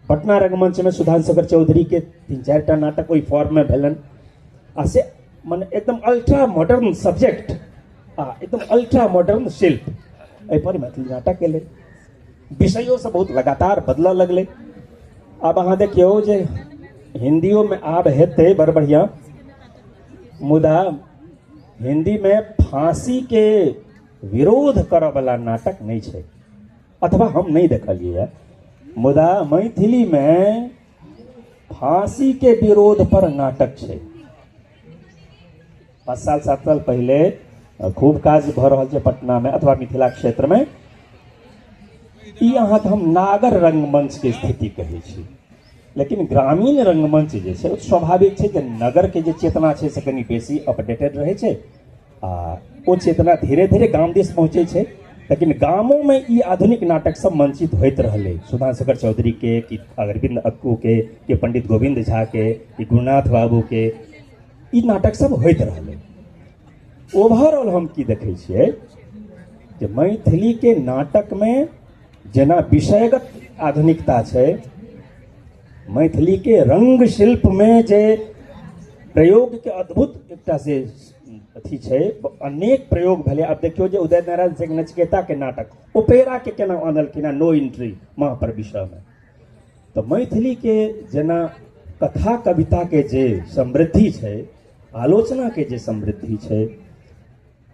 पटना रंगमंच में सुधांशु शेखर चौधरी के 3-4 टा नाटक ओहि फॉर्म में भेलन। आ से माने एकदम अल्ट्रा मॉडर्न सब्जेक्ट आ एकदम अल्ट्रा मॉडर्न शिल्प एहि पर मैथिली नाटक एलै। विषयों से बहुत लगातार बदलऽ लगलै। अब अहाँ देखियौ जे हिंदियों में आब हेतै बड़ बढ़िया, मुदा हिंदी में फांसी के विरोध करऽ वाला नाटक नहीं छै, अथवा हम नहीं देखलिए है। मुदा मैथिली में फांसी के विरोध पर नाटक छै। 5 साल 7 साल पहले खूब काज भ रहल छै पटना में अथवा मिथिला क्षेत्र में। ई अहाँके हम नागर रंगमंच के स्थिति कहै छी, लेकिन ग्रामीण रंगमंच जे छै स्वाभाविक छै जे नगर के जे चेतना छै से कनी बेसी अपडेटेड रहै छै आ ओ चेतना धीरे धीरे गाम दिस पहुँचे छै। लेकिन गामों में ई आधुनिक नाटक सब मंचित होइत रहलै, सुधांशु शेखर चौधरी के कि अरविंद अक्कू के कि पंडित गोविंद झा के कि गुरुनाथ बाबू के, ई नाटक सब होइत रहलै। ओवरऑल हम की देखै छियै जे मैथिली के नाटक में जेना विषयगत आधुनिकता छै, मैथिली के रंग शिल्प में जे प्रयोग के अद्भुत एकटा से अथी छै, अनेक प्रयोग भेलै। अब देखियो जे उदय नारायण सिंह नचिकेता के नाटक ओपेरा के केना आनलखिन नो एंट्री माँ पर विषय में। तो मैथिली के जेना कथा कविता के जे समृद्धि छै, आलोचना के जे समृद्धि छै,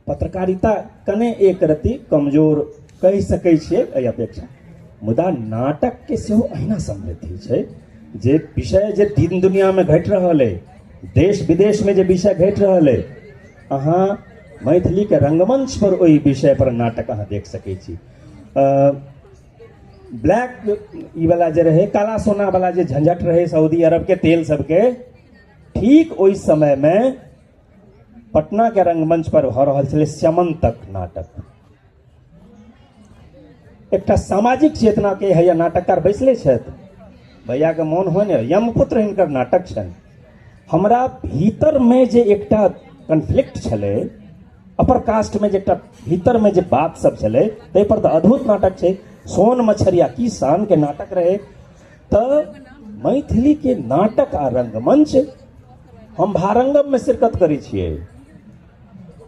पत्रकारिता कने एक रति कमजोर कहि सकै छियै एहि अपेक्षा, मुदा नाटक के सेहो अहिना समृद्धि छै जे विषय जे दिन दुनिया में घटि रहल है, देश विदेश में जे विषय घटि रहल है, अहाँ मैथिली के रंगमंच पर ओहि विषय पर नाटक अहाँ देख सकै छी। ब्लैक ई वाला जे रहे काला सोना वाला जे झंझट रहे सऊदी अरब के तेल सबके, ठीक ओहि समय में पटना के रंगमंच पर भ रहल छलै स्यमंतक नाटक। एकटा सामाजिक चेतना के हैया नाटककार बैसले छथि, भैया के मोन हो ने यमपुत्र हिनकर नाटक छनि। हमरा भीतर में जे एकटा कन्फ्लिक्ट छलै, अपर कास्ट में जे एकटा भीतर में जे बात सब छलै, ताहि पर तऽ अद्भुत नाटक छै। सोन मछरिया की शान के नाटक रहे। तऽ मैथिली के नाटक आ रंगमंच, हम भारंगम में शिरकत करै छियै,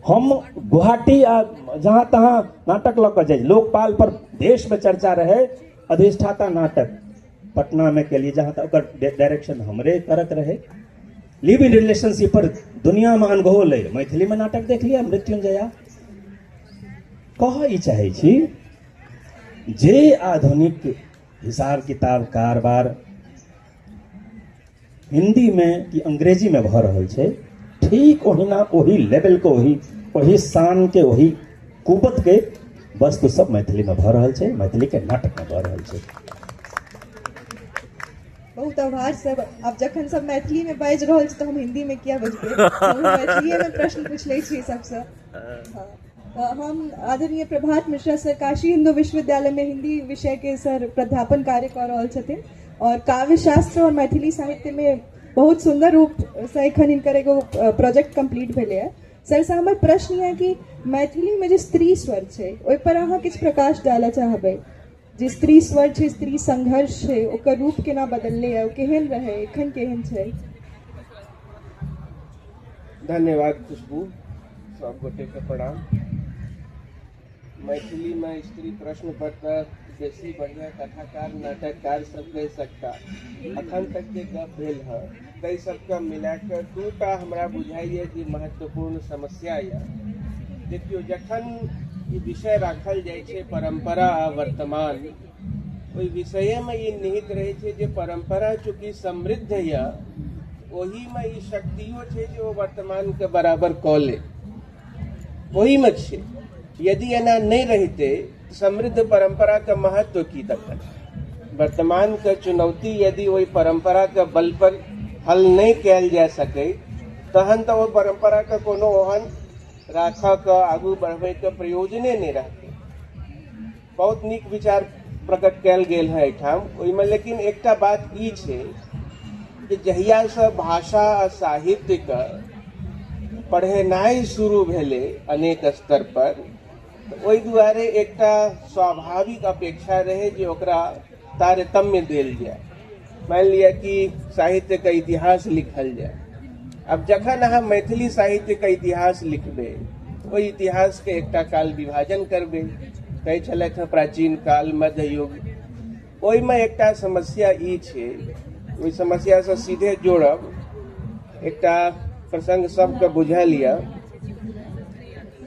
हम गुवाहाटी आ जहाँ तहाँ नाटक लऽ कऽ जाइ, लोकपाल पर देश में चर्चा रहे, अधिष्ठाता नाटक पटना में केलिए जहाँ तक ओकर डायरेक्शन हमरे करत रहे। लिव इन रिलेशनशिप पर दुनिया में अनुभव ले, मैथिली में नाटक देख लिया मृत्युंजया। कह ई चाहे छी जे आधुनिक हिसाब किताब कारबार हिंदी में कि अंग्रेजी में भ रहल छै, ठीक ओहिना ओही लेवल के ओही शान के ओही कुबत के वस्तु सब मैथिली में भ रहल छै, मैथिली के नाटक में भ रहल छै। बहुत आभार सर। अब जखन सब मैथिली में बाजि रहल छै तो हम हिंदी में किया बजबै, हम मैथिली में प्रश्न पूछ लै छी सबसे। हम आदरणीय प्रभात मिश्रा सर काशी हिंदू विश्वविद्यालय में हिंदी विषय के सर प्राध्यापन कार्य कर रहल छथिन और काव्य शास्त्र और मैथिली साहित्य में बहुत सुंदर रूप से एखन हिनकर एगो प्रोजेक्ट कंप्लीट भेलै है। सर से हमर प्रश्न है कि मैथिली में जे स्त्री स्वर छै ओहि पर अहाँ किछु प्रकाश डालऽ चाहबै, जे स्त्री स्वर छै, स्त्री संघर्ष छै, ओकर रूप केना बदललै है, केहन रहे, एखन केहन छै? धन्यवाद खुशबू, सब गोटे के प्रणाम। मैथिली में स्त्री प्रश्न पर बेसी बढ़िया कथाकार नाटककार सब कह सकता। अखन तक के गप भेल है ताहि सबके मिलाकर दूटा हमरा बुझाइए कि महत्वपूर्ण समस्या है। देखियो जखन ई विषय राखल जाइ छै परंपरा आ वर्तमान, ओहि विषय में ई निहित रहे छै जे परंपरा चूँकि समृद्ध है, ओही में ई शक्तियों छै जे ओ वर्तमान के बराबर कऽ ले, ओही में छै। यदि एना नहीं रहते समृद्ध परंपरा का महत्व की तक वर्तमान का चुनौती यदि वही परंपरा का बल पर हल नहीं किया जा सके तहन तो वो परंपरा का कोनो ओहन राखा का आगू बढ़वे का प्रयोजने नहीं रहते। बहुत नीक विचार प्रकट कैल गेल है एठाम ओइमे, लेकिन एकटा बात ई छै कि जहिया से भाषा आ साहित्य का पढ़ेनाई शुरू भेले अनेक स्तर पर ओहि दुआरे एकटा स्वाभाविक अपेक्षा रहे जे ओकरा तारतम्य देल जाए। मान लिया कि साहित्य का इतिहास लिखल जाए। अब जखन अहाँ मैथिली साहित्य का इतिहास लिखबे ओहि इतिहास के एकटा काल विभाजन करबे। कहै छलैथ प्राचीन काल, मध्य युग। ओहिमे एकटा समस्या ई छै, ओहि समस्या से सीधे जोड़ब एकटा प्रसंग सबके बुझल यऽ।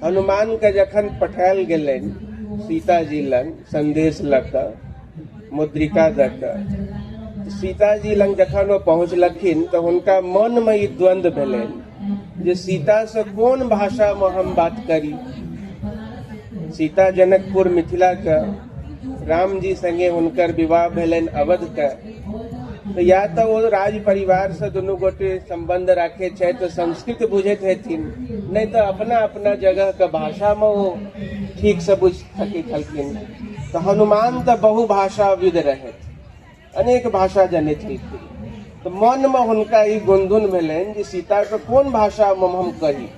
हनुमान के जखन पठायल गेलनि सीता जी लग संदेश लऽ कऽ मुद्रिका दऽ कऽ, सीता जी लग जखन वो पहुँचलखिन तो उनका मन में ई द्वंद्व भेलनि जे सीता से कोन भाषा में हम बात करी। सीता जनकपुर मिथिला का, राम जी संगे हुनकर विवाह भेलनि अवध का, तो या तो वो राज परिवार से दुनू गोटे संबंध राखे चाहे तो संस्कृत बुझैत हेथिन, नहीं तो अपना अपना जगह का भाषा में वो ठीक से बुझ सके छलखिन। तो हनुमान तो बहुभाषाविद रहे, अनेक भाषा जनित थी। तो मन में हुनका ई गुनधुन भेलनि जे सीता के कोन भाषा में हम कही।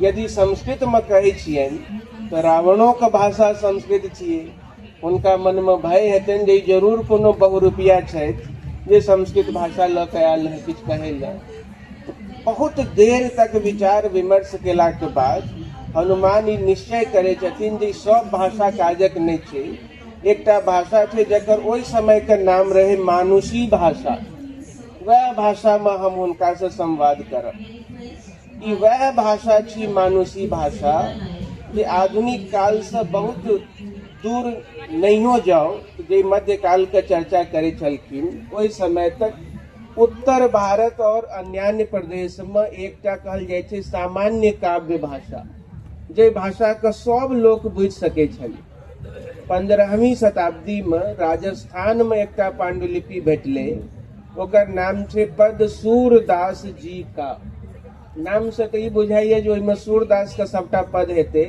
यदि संस्कृत में कहै छियनि तो रावणों का भाषा संस्कृत छियै। उनका मन में भय हेतनि जे जरूर कोनो बहुरूपिया छथि जे संस्कृत भाषा लऽ कऽ आयल है किछु कहै लए। बहुत देर तक विचार विमर्श केला के बाद हनुमान ई निश्चय करे छथिन जे सब भाषा काजक नहीं छै। एकटा भाषा छै जकर ओहि समय के नाम रहे मानुषी भाषा, वह भाषा में हम हुनका से संवाद करब। ई वह भाषा छी मानुषी भाषा जे आधुनिक काल से बहुत दूर नहियो जाओ, जे मध्य काल के चर्चा करे छलखिन ओहि समय तक उत्तर भारत और अन्य प्रदेश में एकटा कहल जाय छै सामान्य काव्य भाषा, जे भाषा के सब लोग बुझि सके छलै। 15वीं शताब्दी में राजस्थान में एकटा पांडुलिपि भेटले, ओकर नाम छै पद सूरदास जी का। नाम से तो ई बुझाइए जो ओहिमे सूरदास का सबटा पद हेते,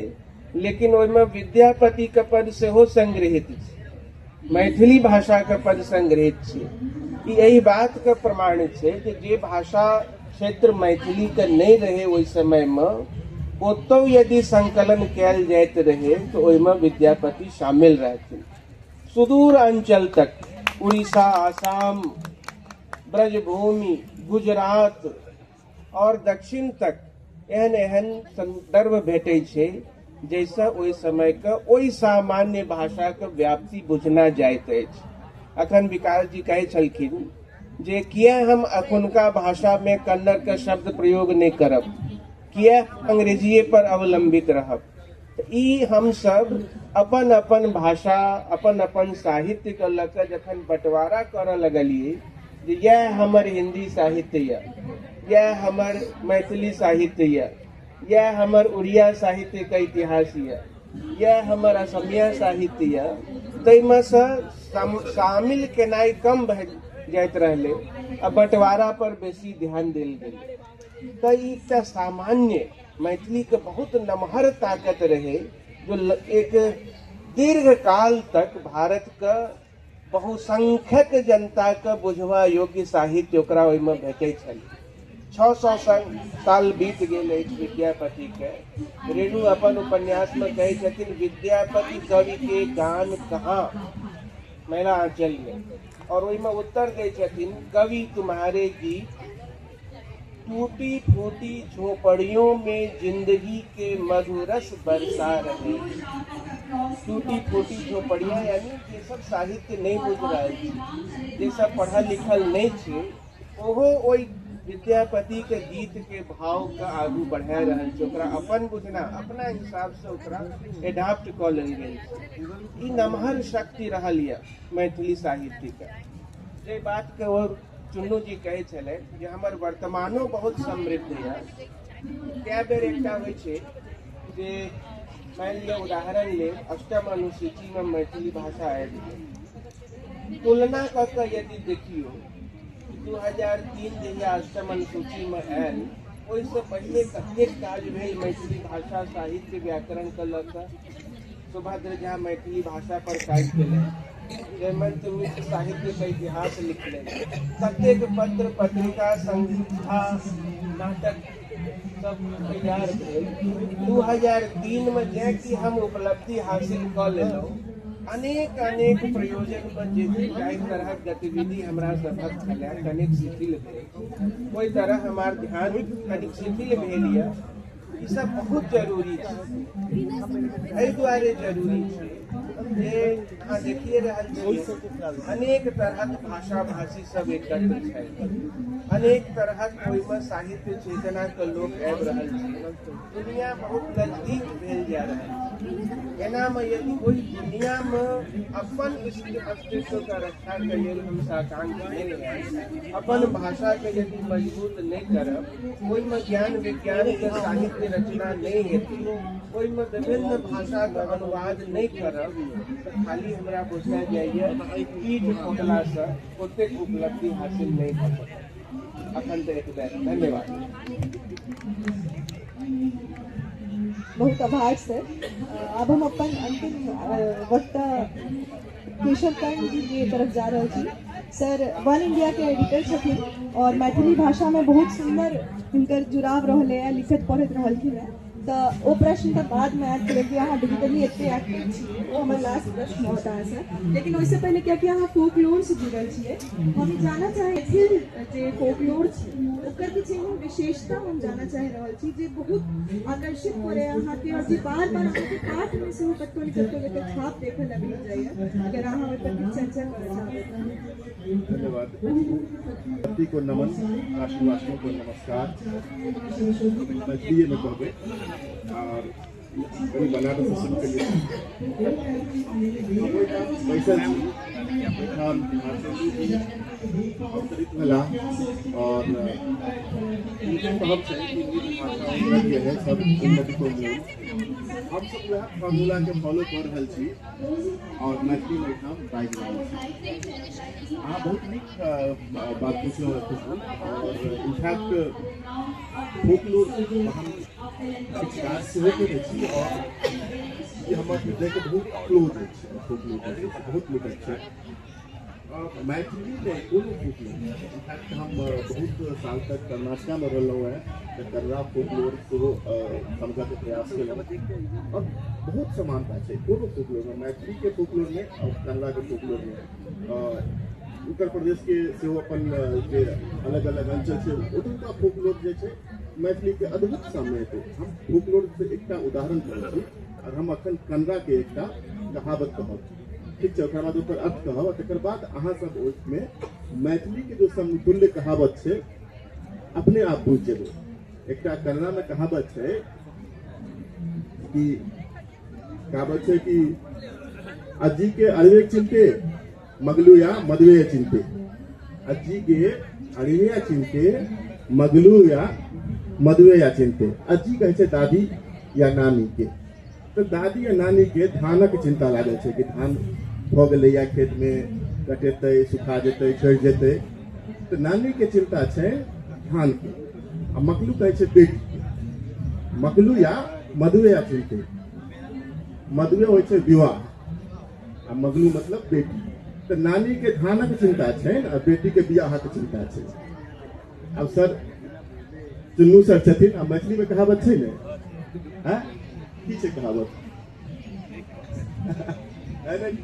लेकिन ओहिमे विद्यापति के पद सेहो संग्रहित छै, मैथिली भाषा के पद संग्रहित छै। यही बात के प्रमाण छै कि जे भाषा क्षेत्र मैथिली के नहीं रहे ओहि समय में, ओतौ यदि संकलन कैल जाइत रहे तो ओहिमे विद्यापति शामिल रहथिन। सुदूर अंचल तक, उड़ीसा, आसाम, ब्रजभूमि, गुजरात और दक्षिण तक एहन एहन संदर्भ भेटै छै जैसे ओहि समय के ओहि सामान्य भाषा के व्याप्ति बुझना जाइत अछि। अखन विकास जी कहै छलखिन जे किया हम अखुनका भाषा में कन्नड़ के शब्द प्रयोग नहीं करब, किया अंग्रेजीए पर अवलंबित रहब। ई हम सब अपन अपन भाषा, अपन अपन साहित्य के लऽ कऽ जखन बंटवारा करऽ लगलिए, यह हमर हिंदी साहित्य यऽ, यह हमर मैथिली साहित्य यऽ, यह हमर उड़िया साहित्य का इतिहास यऽ, यह हमर असमिया साहित्य यऽ, ताहिमे से शामिल केनाइ कम भऽ जाइत रहले, आ बंटवारा पर बेसी ध्यान देल गेल। तो एकटा सामान्य मैथिली के बहुत नमहर ताकत रहे जो एक दीर्घ काल तक भारत का बहुसंख्यक जनता के बुझवा योग्य साहित्य ओकरा ओहिमे भेटै छल। 600 साल बीत गेल अछि विद्यापति के। रेणु अपन उपन्यास में कहै छथिन, विद्यापति कवि के गान कहाँ मेरा आंचल में, और ओहिमे उत्तर दै छथिन, कवि तुम्हारे गीत टूटी फूटी झोपड़ियों में जिंदगी के मधुरस बरसा रहे। टूटी फूटी झोपड़ियां यानी जे सब साहित्य नहीं बुझ रहल छै, जे सब पढ़ल लिखल नहीं छै, ओहो ओहि विद्यापति के गीत के भाव का आगू बढ़ा रहल छै। ओकरा अपन बुझना, अपना हिसाब से ओकरा एडाप्ट कऽ लेल गेल छै। ई नमहर शक्ति रहल यऽ मैथिली साहित्य के। जे बात के ओ चुन्नू जी कहै छलै जे हमर वर्तमानो बहुत समृद्ध यऽ। कए बेर एकटा होइ छै जे मान लिया उदाहरण ले अष्टम अनुसूची में मैथिली भाषा आयल तुलना कऽ यदि देखियो 2003 जहिया अष्टम अनुसूची में आयल ओहिसँ पहले कतेक काज भेल मैथिली भाषा साहित्य व्याकरण के लऽ कऽ सुभद्र झा मैथिली भाषा पर काज केलनि जयमंत मिश्र साहित्य के इतिहास लिखले कतेक पत्र पत्रिका संहिता नाटक सब तैयार भेल 2003 में जे कि हम उपलब्धि हासिल कर लेलहुँ अनेक अनेक प्रयोजन पर जे जाहि तरह गतिविधि हमरा सभक छलै कनिक शिथिल भेल ओहि तरह हमार ध्यान कनिक शिथिल भेल यऽ ई सब बहुत जरूरी है एहि दुआरे जरूरी है जे अहाँ देखिए रहल छियै अनेक तरहक भाषा भाषी सब एकत्र छै अनेक तरहक ओहिमे साहित्य चेतना के लोग आबि रहल छै दुनिया बहुत नजदीक भेल जा रहल छै एना में यदि ओहि दुनिया में अपन अस्तित्व का रक्षा के लेल हम साकांक्ष नहीं अपन भाषा के यदि मजबूत नहीं करब ओहिमे ज्ञान विज्ञान के साहित्य रचना नहीं हेतै ओहिमे विभिन्न भाषा के अनुवाद नहीं करब तो खाली हमरा बुझना जाइए पीठ खोखला से ओतेक उपलब्धि हासिल नहीं कर सकब अखन तो एक बेर धन्यवाद बहुत आभार सर अब हम अपन अंतिम वक्ता केशव कर्ण जी के तरफ जा रहे छी सर वन इंडिया के एडिटर छथिन और मैथिली भाषा में बहुत सुंदर हुनकर जुड़ाव रहले है लिखत पढ़त रहलखिन है तो वो प्रश्न के बाद में ऐड करें कि अहाँ डिजिटली एते एक्टिव छी वो हमर लास्ट प्रश्न होता है सर लेकिन उससे पहले क्या कि अहाँ फोकलोर से जुड़ल छियै हम जानना चाहे फिर जे फोकलोर छी ओकर पीछे एगो विशेषता हम जानना चाह रहल छी जे बहुत आकर्षित करे अहाँ के और जे बार बार अहाँ के पाठ में से कतौ न कतौ एकर छाप देखे लग जाइए अगर अहाँ ओहि पर चर्चा करना चाहते धन्यवाद धरती को नमन राष्ट्रवासियों को नमस्कार मैथिली में कहबे और कभी बनारस से शुरू करिए बैसल हम अवतरित भेला और कहब छै कि हिंदी भाषा जे है सब उन्नति को मूल हम सब वह फॉर्मूला के फॉलो कर रहल छी और मैथिली में हम बाइक रहल छी अहाँ बहुत नीक बात पूछलहुँ और इनफैक्ट फोकलोर हम शिक्षार सेहो करै छी और ये हमर हृदय के बहुत क्लोज है फोकलोर बहुत निकट है मैथिली में कोनो फोकलोर इनफैक्ट हम बहुत साल तक कर्नाटका में रहलहुँ है कर्रा फोकलोर को समझा के प्रयास केलहुँ और बहुत समानता है कोनो फोकलोर में मैथिली के फोकलोर में और कर्रा के फोकलोर में उत्तर प्रदेश के सेहो अपन जे अलग अलग अंचल छै ओतुका फोकलोर जे छै मैथिली के अद्भुत सामने हेतै हम फोकलोर से एकटा उदाहरण कहै छी और हम अखन कन्नड़ा के एकटा कहावत कहब ठीक छै ओकर बाद ओकर अर्थ कहब तकर बाद अहाँ सब ओहिमे मैथिली के जो समतुल्य कहावत छै अपने आप बुझ जेबै एकटा कन्नड़ा में कहावत छै कि अज्जी के अरवे चिंते मगलू या मदवे चिंते अज्जी के अरवे चिंते मगलू या मदवे या चिंते अज्जी कहे छै दादी या नानी के तो दादी या नानी के धानक चिंता लागे छै कि धान भ गेलै या खेत में कटेतै सुखा जेतै झड़ जेतै तो नानी के चिंता छै धान के आ मगलू कहे छै बेटी के मगलू या मदवे या चिंते मदवे होइ छै विवाह आ मगलू मतलब बेटी तो नानी के धानक चिंता छै और बेटी के बियाहक चिंता छै अब सर चुन्नू सर छथिन आ मैथिली में कहावत छै ने हैं की छै कहावत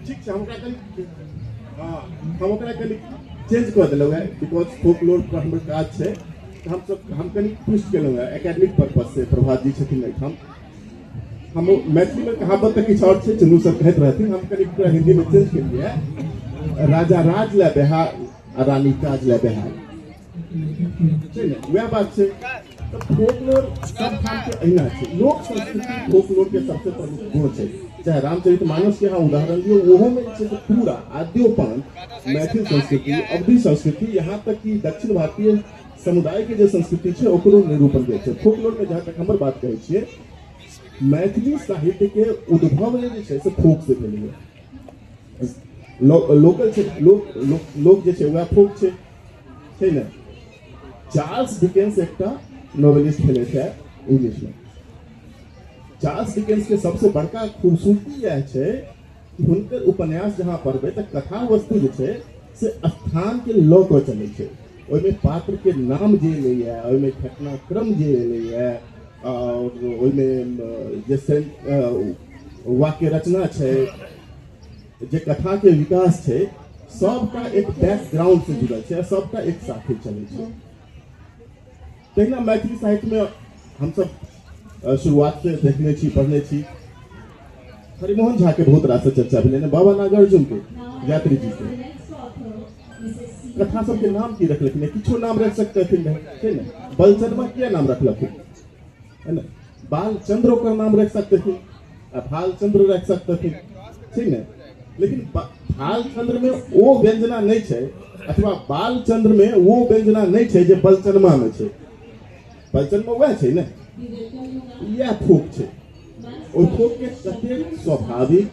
ठीक छै हम ओकरा कनि चेंज कर देलहुँ है बिकॉज फोकलोर पर हमर काज छै हम कनि पुष्ट केलहुँ है एकेडमिक पर्पज से प्रभात जी छथिन एहिठाम हम मैथिली में कहावत तक किछु और छै चुन्नू सर कहैत रहथिन हम कनि पूरा हिंदी में चेंज केलिए है राजा राज ला बेहार आ रानी काज ला बेहार वह बात है तो फोकलोर सब ठाम के अहिना है लोक संस्कृति फोकलोर के सबसे प्रमुख गुण है चाहे रामचरितमानस के यहाँ उदाहरण लियो वोहो में तो पूरा आद्योपांत मैथिल संस्कृति अवधी संस्कृति यहाँ तक कि दक्षिण भारतीय समुदाय के जो संस्कृति है ओकरो निरूपण है फोकलोर में जहाँ तक हमर बात कहे मैथिली साहित्य के उद्भव जे छै से फोक से भेलै लोकल छै लोक जे छै वएह फोक छै ने। चार्ल्स डिकेंस एकटा नॉवेलिस्ट भेलै थे इंग्लिश में। चार्ल्स डिकेंस के सबसे बड़का खूबसूरती यह छै कि हुनकर उपन्यास जहाँ पढ़बै तऽ कथा वस्तु जे छै से स्थान के लऽ कऽ चलै छै। ओहिमे पात्र के नाम जे एलैए, ओहिमे घटनाक्रम जे एलैए, और ओहिमे जे वाक्य रचना छै, जे कथा के विकास छै, सबटा एक बैकग्राउंड से जुड़ल छै, सबटा एक साथे चलै छै। तहिना मैथिली साहित्य में हमसब शुरुआत से देखने छी, पढ़ने छी। हरिमोहन झा के बहुत रास चर्चा भेलै, बाबा नागार्जुन के, यात्री जी के कथा सबके नाम की रखलखिन, किछो नाम रख सकते थे ना। बलचंद्रमा किया नाम रखलखिन, है ना। बालचंद्र ओकर नाम रख सकते थे, भालचंद्र रख सकते थे, ठीक ना। लेकिन भालचंद्र में वो व्यंजना नहीं छै, अथवा बालचंद्र में वो व्यंजना नहीं छै जे बलचंद्रमा में छै। बलचंद्रमा वह छै ना, यह फोक छै। और फोक के कतेक स्वाभाविक,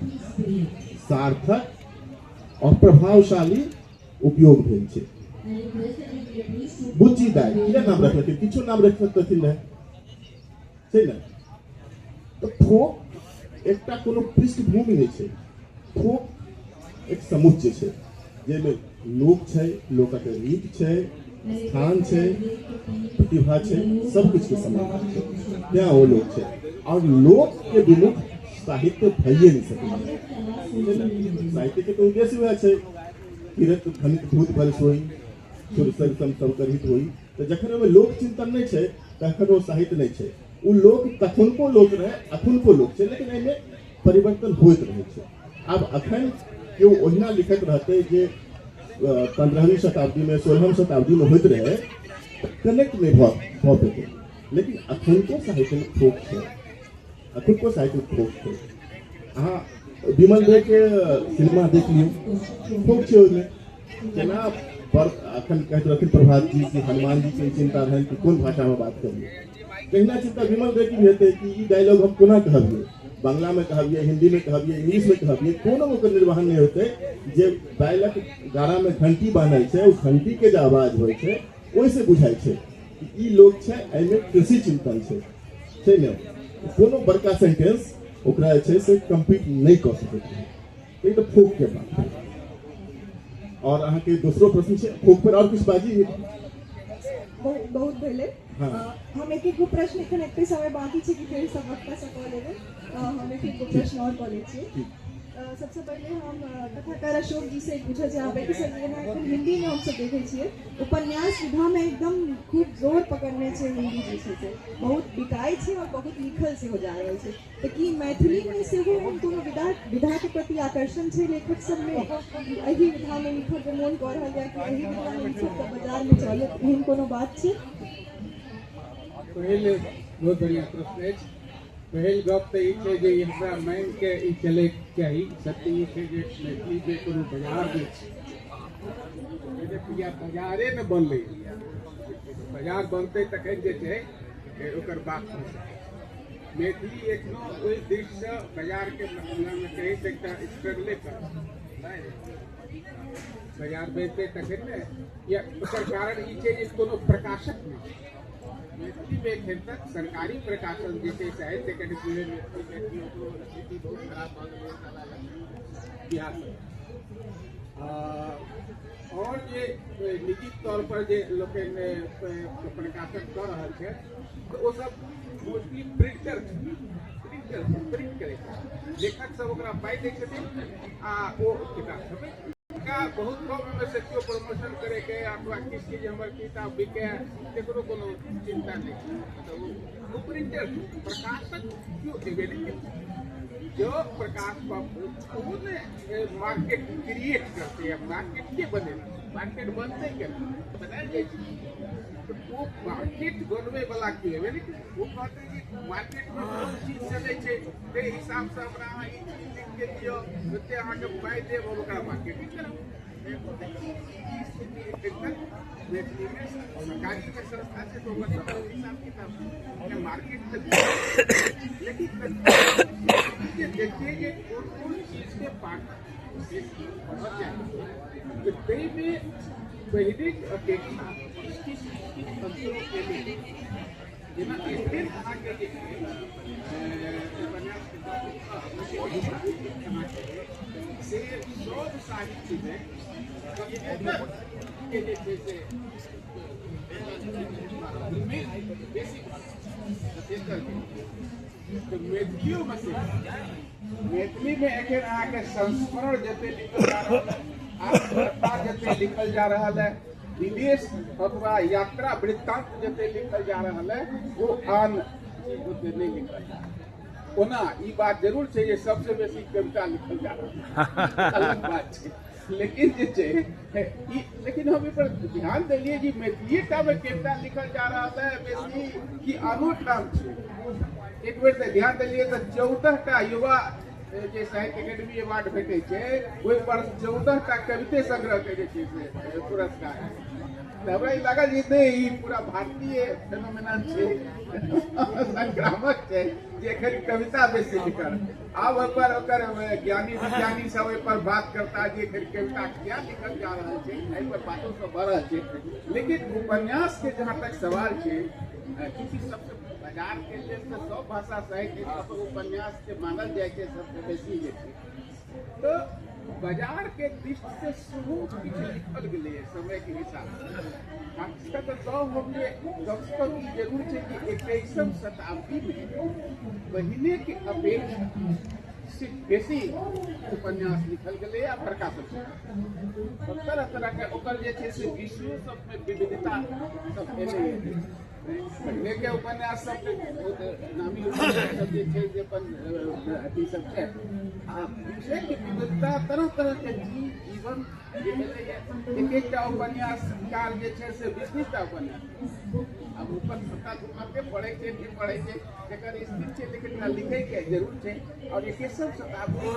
सार्थक और प्रभावशाली उपयोग भेल छै। बुच्ची दाई किया नाम रखलखिन, किछो नाम रख सकथिन रहे, छै ना। तो फोक एकटा कोनो पृष्ठभूमि नहीं छै, फोक एक समुच्चय छै जेमे लोक छै, लोकक रीत छै, स्थान छै, प्रतिभा छै, सब कुछ के समावेश छै। क्या वो लोग छै, और लोक के विमुख साहित्य भइए नहीं सके। साहित्य के तो उद्देश्य वह छै, तीरथ धनिक भूत बल सोई, सुरसर सम सब करहित होई। तो जखन ओहिमे लोक चिंतन नहीं छै तखन वो साहित्य नहीं छै। उ लोक तखुनको लोक रहे, अखुनको लोक छै, लेकिन एहिमे परिवर्तन होइत रहे छै। अब अखन केओ ओहिना लिखत रहते जे 15वीं शताब्दी में, 16वीं शताब्दी में होइत रहे, कनेक्ट नहीं भऽ पेतै। लेकिन अखुनको साहित्य में फोक छै, अखुनको साहित्य में फोक छै। अहाँ विमल राय के सिनेमा देख लियो, फोक छै ओहिमे। केना पर अखन कहैत रहथिन प्रभात जी कि हनुमान जी के चिंता रहनि कि कोन भाषा में बात करिए। तहिना चिंता विमल राय की हेतै कि ई डायलॉग हम कोना कहबिए, बांग्ला में कहबिए, हिंदी में कहबिए, इंग्लिश में कहबिए, कोनो ओकर निर्वहन नहीं होते। जे बैलक गाड़ा में घंटी बान्हल छै, उस घंटी के जे आवाज होइ छै, ओहिसे बुझाइ छै कि ई लोग छै, एहिमे कृषि चिंतन छै ने। कोनो बड़का सेंटेंस ओकरा जे छै से कम्पीट नहीं कर सकैत छै। ई तो फोक के बात। और अहाँ के दूसरो प्रश्न छै फोक पर, और कुछ बाजी बहुत भेले। हम एक गो प्रश्न एखन एते समय बाकी छै कि फेर सब वक्त से कॉल लेबे। हम एक गो प्रश्न और कॉल लै छियै। सबसे पहले हम कथाकार अशोक जी से पूछे चाहबे कि सर जेना एखन हिंदी में हम सब देखे छियै उपन्यास विधा में एकदम खूब जोर पकड़ने छै हिंदी जे छै से बहुत बिकाय छै और बहुत लिखल से हो जा रहल छै। तो कि मैथिली में सेहो कोनो विधा के प्रति आकर्षण छै लेखक सब में, एही विधा में लिखब के मोन कर रहल है कि एही विधा में लिखब तऽ बाजार में चले, एहन कोनो बात छै? पहले बहुत बढ़िया प्रश्न है। पहल गप तो ये है जे हमरा माइन के ई चले चाही। सत्य ये है जे मैथिली के कोनो बाजार में छै, पूरा बाजारे न बनले। बाजार बनते तखन जे छै ओकर बात होतै। मैथिली एखनो ओहि दृश्य बाजार के मामला में कहीं से एकटा स्ट्रगले कर बाजार बनते तखन ने, या ओकर कारण ई छै जे कोनो प्रकाशक नहीं। मैथिली में एखन तक सरकारी प्रकाशन जैसे साहित्य अकादमी में स्थिति बहुत खराब बिहार में। और ये निजी तौर पर जे लोग प्रकाशन कर रहा है तो वो सब मोस्टली प्रिंटर प्रिंट करे, लेखक सब ओकरा पाई दै छथिन आ वो किताब छपे का बहुत कम में से क्यों प्रमोशन करे के अथवा किस चीज हमारे किताब बिके तेकरो कोनो चिंता नहीं। तो वो प्रिंटर प्रकाशक क्यों इवेल्यूएट जो प्रकाश बाबू ने मार्केट क्रिएट करते हैं। मार्केट के बने, मार्केट बनते क्या बनाए जाए, तो वो मार्केट बनवे वाला की है। लेकिन वो कहते हैं कि मार्केट में जो चीज चले छे ते हिसाब से हमरा ई चीज लिख के दियो, ओते अहाँ के पाई देब और ओकरा मार्केटिंग करो। मैथिली में सरकारी के संस्था से तो हिसाब किताब मार्केट में लेकिन देखिए कि कौन चीज के पार्ट कई में दैनिक अपेक्षा इसकी अंतरों के लिए जिना स्थिर कहा के से सब साहित्य में मैथिली में एक के संस्मरण जते लिखल जा रहा है विदेश अथवा यात्रा वृत्तांत जते लिखल जा रहा है वो आन चीज नहीं लिखल जा ओना ई बात जरूर है ये सबसे बेसी कविता लिखल जा रहा अलग बात है लेकिन लेकिन हम इस पर ध्यान दिलिए जी मैथिली टा में कविता लिखल जा रहा है बेसी की आनो ठाम एक बेर से ध्यान दिलिए तो 14टा युवा जे साहित्य अकेडमी अवार्ड भेटे छे ओहि पर 14टा कविते संग्रह के जे छे पुरस्कार हमरा लागल जे नहीं पूरा भारतीय फेनोमेनन छे संक्रामक छे जे कविता बेसी लिखल अब पर ओकर ज्ञानी विज्ञानी सब पर बात करता जे कविता क्या लिखल जा रहा है एहि पर बातों सब बढ़ रहा है लेकिन उपन्यास के जहाँ तक सवाल है किसी सबसे बाजार के लिए तो सब भाषा साहित्य उपन्यास के मानल जाए सबसे बेसी तो बाजार के दृष्टि से शुरू पीछे लिखल गए समय के हिसाब से तो हमने कम से कम जरूर है कि 21वीं शताब्दी में महीने के अपेक्षा सिर्फ बेसी उपन्यास लिखल गए या प्रकाशन तरह तरह के ओकर जे छै से विषयों सब में विविधता सब एले पहले के उपन्यास सब नामी उपन्यास सब जे छै जे अपन अथी सब छै विषय की विविधता तरह तरह के जीवन एक एकटा उपन्यासकार जे छै से 20टा उपन्यास अब ऊपर छोटा के पढ़े के नहीं पढ़े के जेकर स्थिति छै लेकिन लिखे के जरूर छै और 21वीं शताब्दी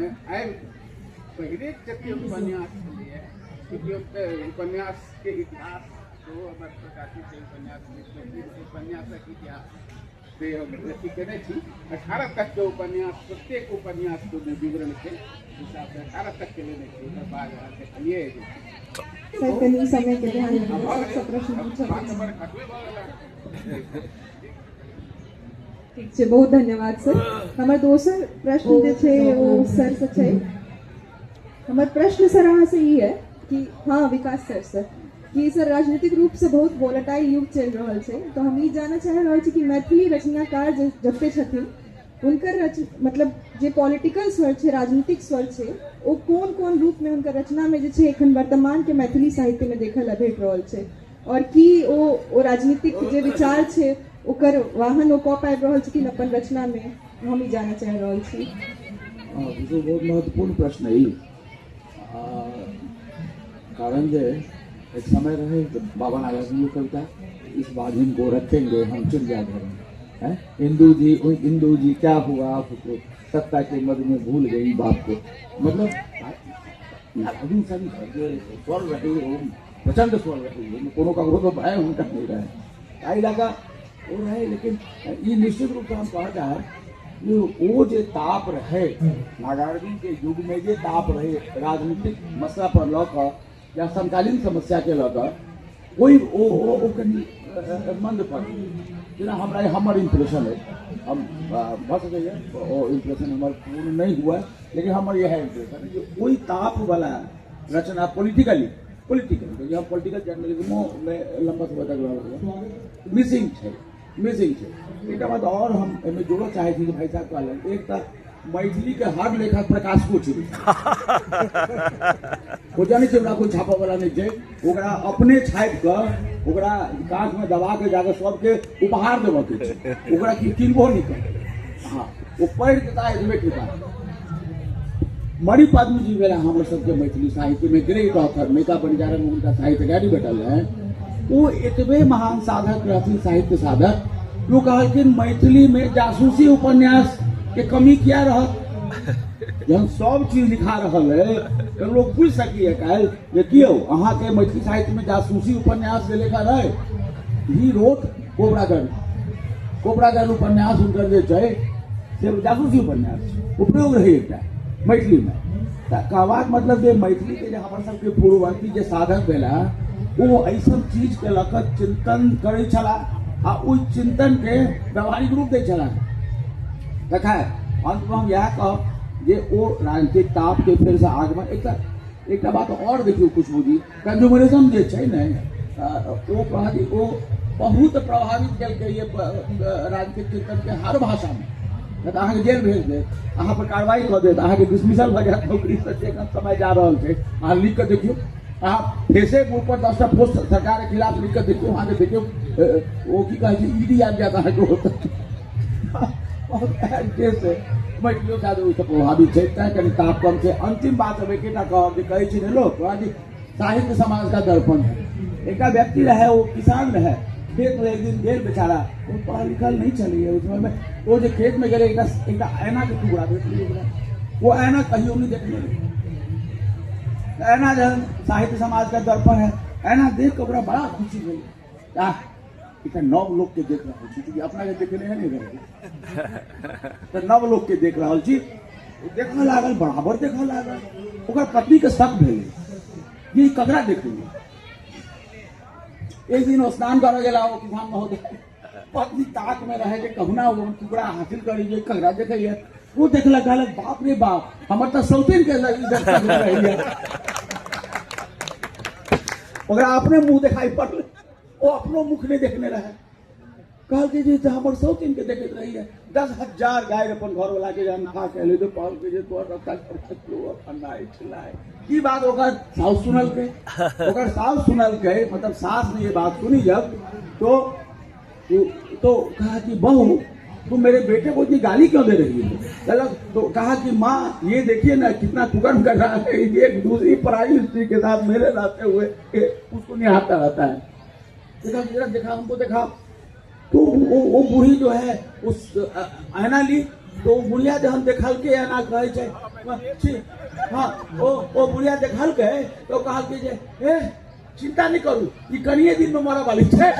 में आए पहले जबकि उपन्यास क्योंकि उपन्यास के इतिहास तो हमारे प्रकाशित उपन्यासक इतिहास से हम अथी केने छी 18 तक के उपन्यास प्रत्येक उपन्यास को विवरण के हिसाब से 18 तक के लेने छी ओकर बाद ये सर कनी समय के ध्यान सब प्रश्न पूछब ठीक छै बहुत धन्यवाद सर हमर दोसर प्रश्न जे छै वो सर से छै हमर प्रश्न सर अहाँ से ई है कि हाँ विकास सर कि सर राजनीतिक रूप से बहुत वोलेटाइल युग चल रहा है तो हम ये जानना चाह रहे कि मैथिली रचनाकार जते छथिन उनकर मतलब जे पॉलिटिकल स्वर है राजनीतिक स्वर है वो कौन कौन रूप में उनकर रचना में जे एखन वर्तमान के मैथिली साहित्य में देखल भेट रहा है और कि वो राजनीतिक जे विचार है ओकर वाहन वो कऽ पाबि रहल छथिन अपन रचना में हम ई जानना चाह रहल छी बहुत महत्वपूर्ण प्रश्न है कारण जे एक समय रहे तो बाबा नारायण जी कविता इस बार इनको रखेंगे हम चिड़िया घर में इंदू जी क्या हुआ आपको सत्ता के मद में भूल गई बाप को मतलब स्वर रहे प्रचंड स्वर रहे कोनो का तो भय उनका नहीं रहे आई लगा वो रहे लेकिन ये निश्चित रूप से हम कहता है वो जो ताप रहे नागार्जुन के युग में जो ताप रहे राजनीतिक मसला पर लौकर या समकालीन समस्या के लौकर कोई मंद पर जेना हमरा हमर इम्प्रेशन है हम भऽ सकैए इम्प्रेशन हमर पूर्ण नहीं हुआ लेकिन हमर यह इम्प्रेशन है कि कोई ताप वाला रचना पॉलिटिकली क्योंकि हम पॉलिटिकल जर्नलिज्मो में लंबा समय तक रहा मिसिंग है एक बात और हम एहिमे जोड़ो चाहे थी भाई साहब कहलन एक तक मैथिली के हर लेखक प्रकाश को छी वो जाने से कोई छापा वाला नहीं है ओकरा अपने छापि कऽ ओकरा कांच में दबा के जाकर सबके उपहार देबऽ के ओकरा किनबो नहीं कर हाँ वो पढ़ देता है किताब मणि पद्म जी मेरा हम सबके मैथिली साहित्य में ग्रेट ऑथर मेका बंजारा में उनका साहित्य अकादमी बैठल है वो इतने महान साधक रहथिन साहित्य साधक जो कहलखिन मैथिली में जासूसी उपन्यास के कमी क्या रहा जहन सब चीज लिखा रहल है तो लोग पूछ सकिए काल जे कियो अहाँ के मैथिली साहित्य में जासूसी उपन्यास जे लिखा रहे ही रोट कोबरागढ़ उपन्यास उनकर जे छै से जासूसी उपन्यास उपयोग रही एकटा मैथिली में कहबाक मतलब जे मैथिली के जे हमर सबके पूर्ववर्ती जे साधक भेला वो ऐसा चीज के लकर चिंतन करे छला आ उस चिंतन के व्यवहारिक रूप दे छला देखा अंत में हम यह कहब जे ओ राजनीतिक ताप के फिर से आगमन एक बात और देखियो खुशबू जी कंज्यूमरिज्म जे छै ने ओ बहुत प्रभावित कल ये राजनीतिक चिंतन के हर भाषा में अहाँ के जेल भेज दे अहाँ पर कार्रवाई कर दे अहाँ के डिसमिसल भ जात नौकरी से समय जा रहा है अहाँ लिख के देखियो अहाँ फेसबुक पर 10टा पोस्ट सरकार के खिलाफ लिख के देखियो अहाँ के देखियो वो की कहे छै ईडी आ जाता है जैसे मैथिलियों का जो प्रभावित है तय कनी ताप कम से अंतिम बात अब एकेटा कहब जे कहै छी ने लोग साहित्य समाज का दर्पण है एक व्यक्ति रहे वो किसान रहे खेत में एक दिन गेल बेचारा वो पढ़ा लिखल नहीं चलिए उसमें में वो जो खेत में गए एक ऐना के टुकड़ा देख वो ऐना कहियो नहीं देखने ऐना जो साहित्य समाज का दर्पण है ऐना देख के बड़ा खुशी मिली एक नव लोग के देख रहा क्योंकि अपना के देखने है नहीं रहे तो नव लोग के देख रहा छी देखने लागल बराबर देखने लागल ओकर पत्नी के शक भेल ये ककरा देख एक दिन स्नान करे गेला वो किसान महोदय पत्नी ताक में रहे के कहना वो टुकड़ा हासिल करी ककरा देखे वो देखला कहल बाप रे बाप हमर तो सौतीन के रही है ओकरा अपने मुंह दिखाई पड़ल वो अपनो मुख नहीं देखने रहे कहल के जे हमर सौतीन के देखत रही है 10,000 गाय अपन घर वाला के जन खा के ले तो पाल के जे तोर रखा अन्नाई खिलाए की बात ओकर सास सुनल के मतलब सास ने ये बात सुनी जब तो कहा कि बहू तुम मेरे बेटे को इतनी गाली क्यों दे रही है तो कहा कि माँ ये देखिए ना कितना कुकर्म कर रहा है ये दूसरी पराई स्त्री के साथ मेरे रहते हुए उसको निहारता रहता है देखा हमको देखा तो वो बूढ़ी जो है उस ऐना ली तो बुढ़िया जहन देखल के ऐना कहे हाँ ओ बुढ़िया देखल के तो कहल के जे चिंता नहीं करू ये कनिए दिन में मरा वाली छे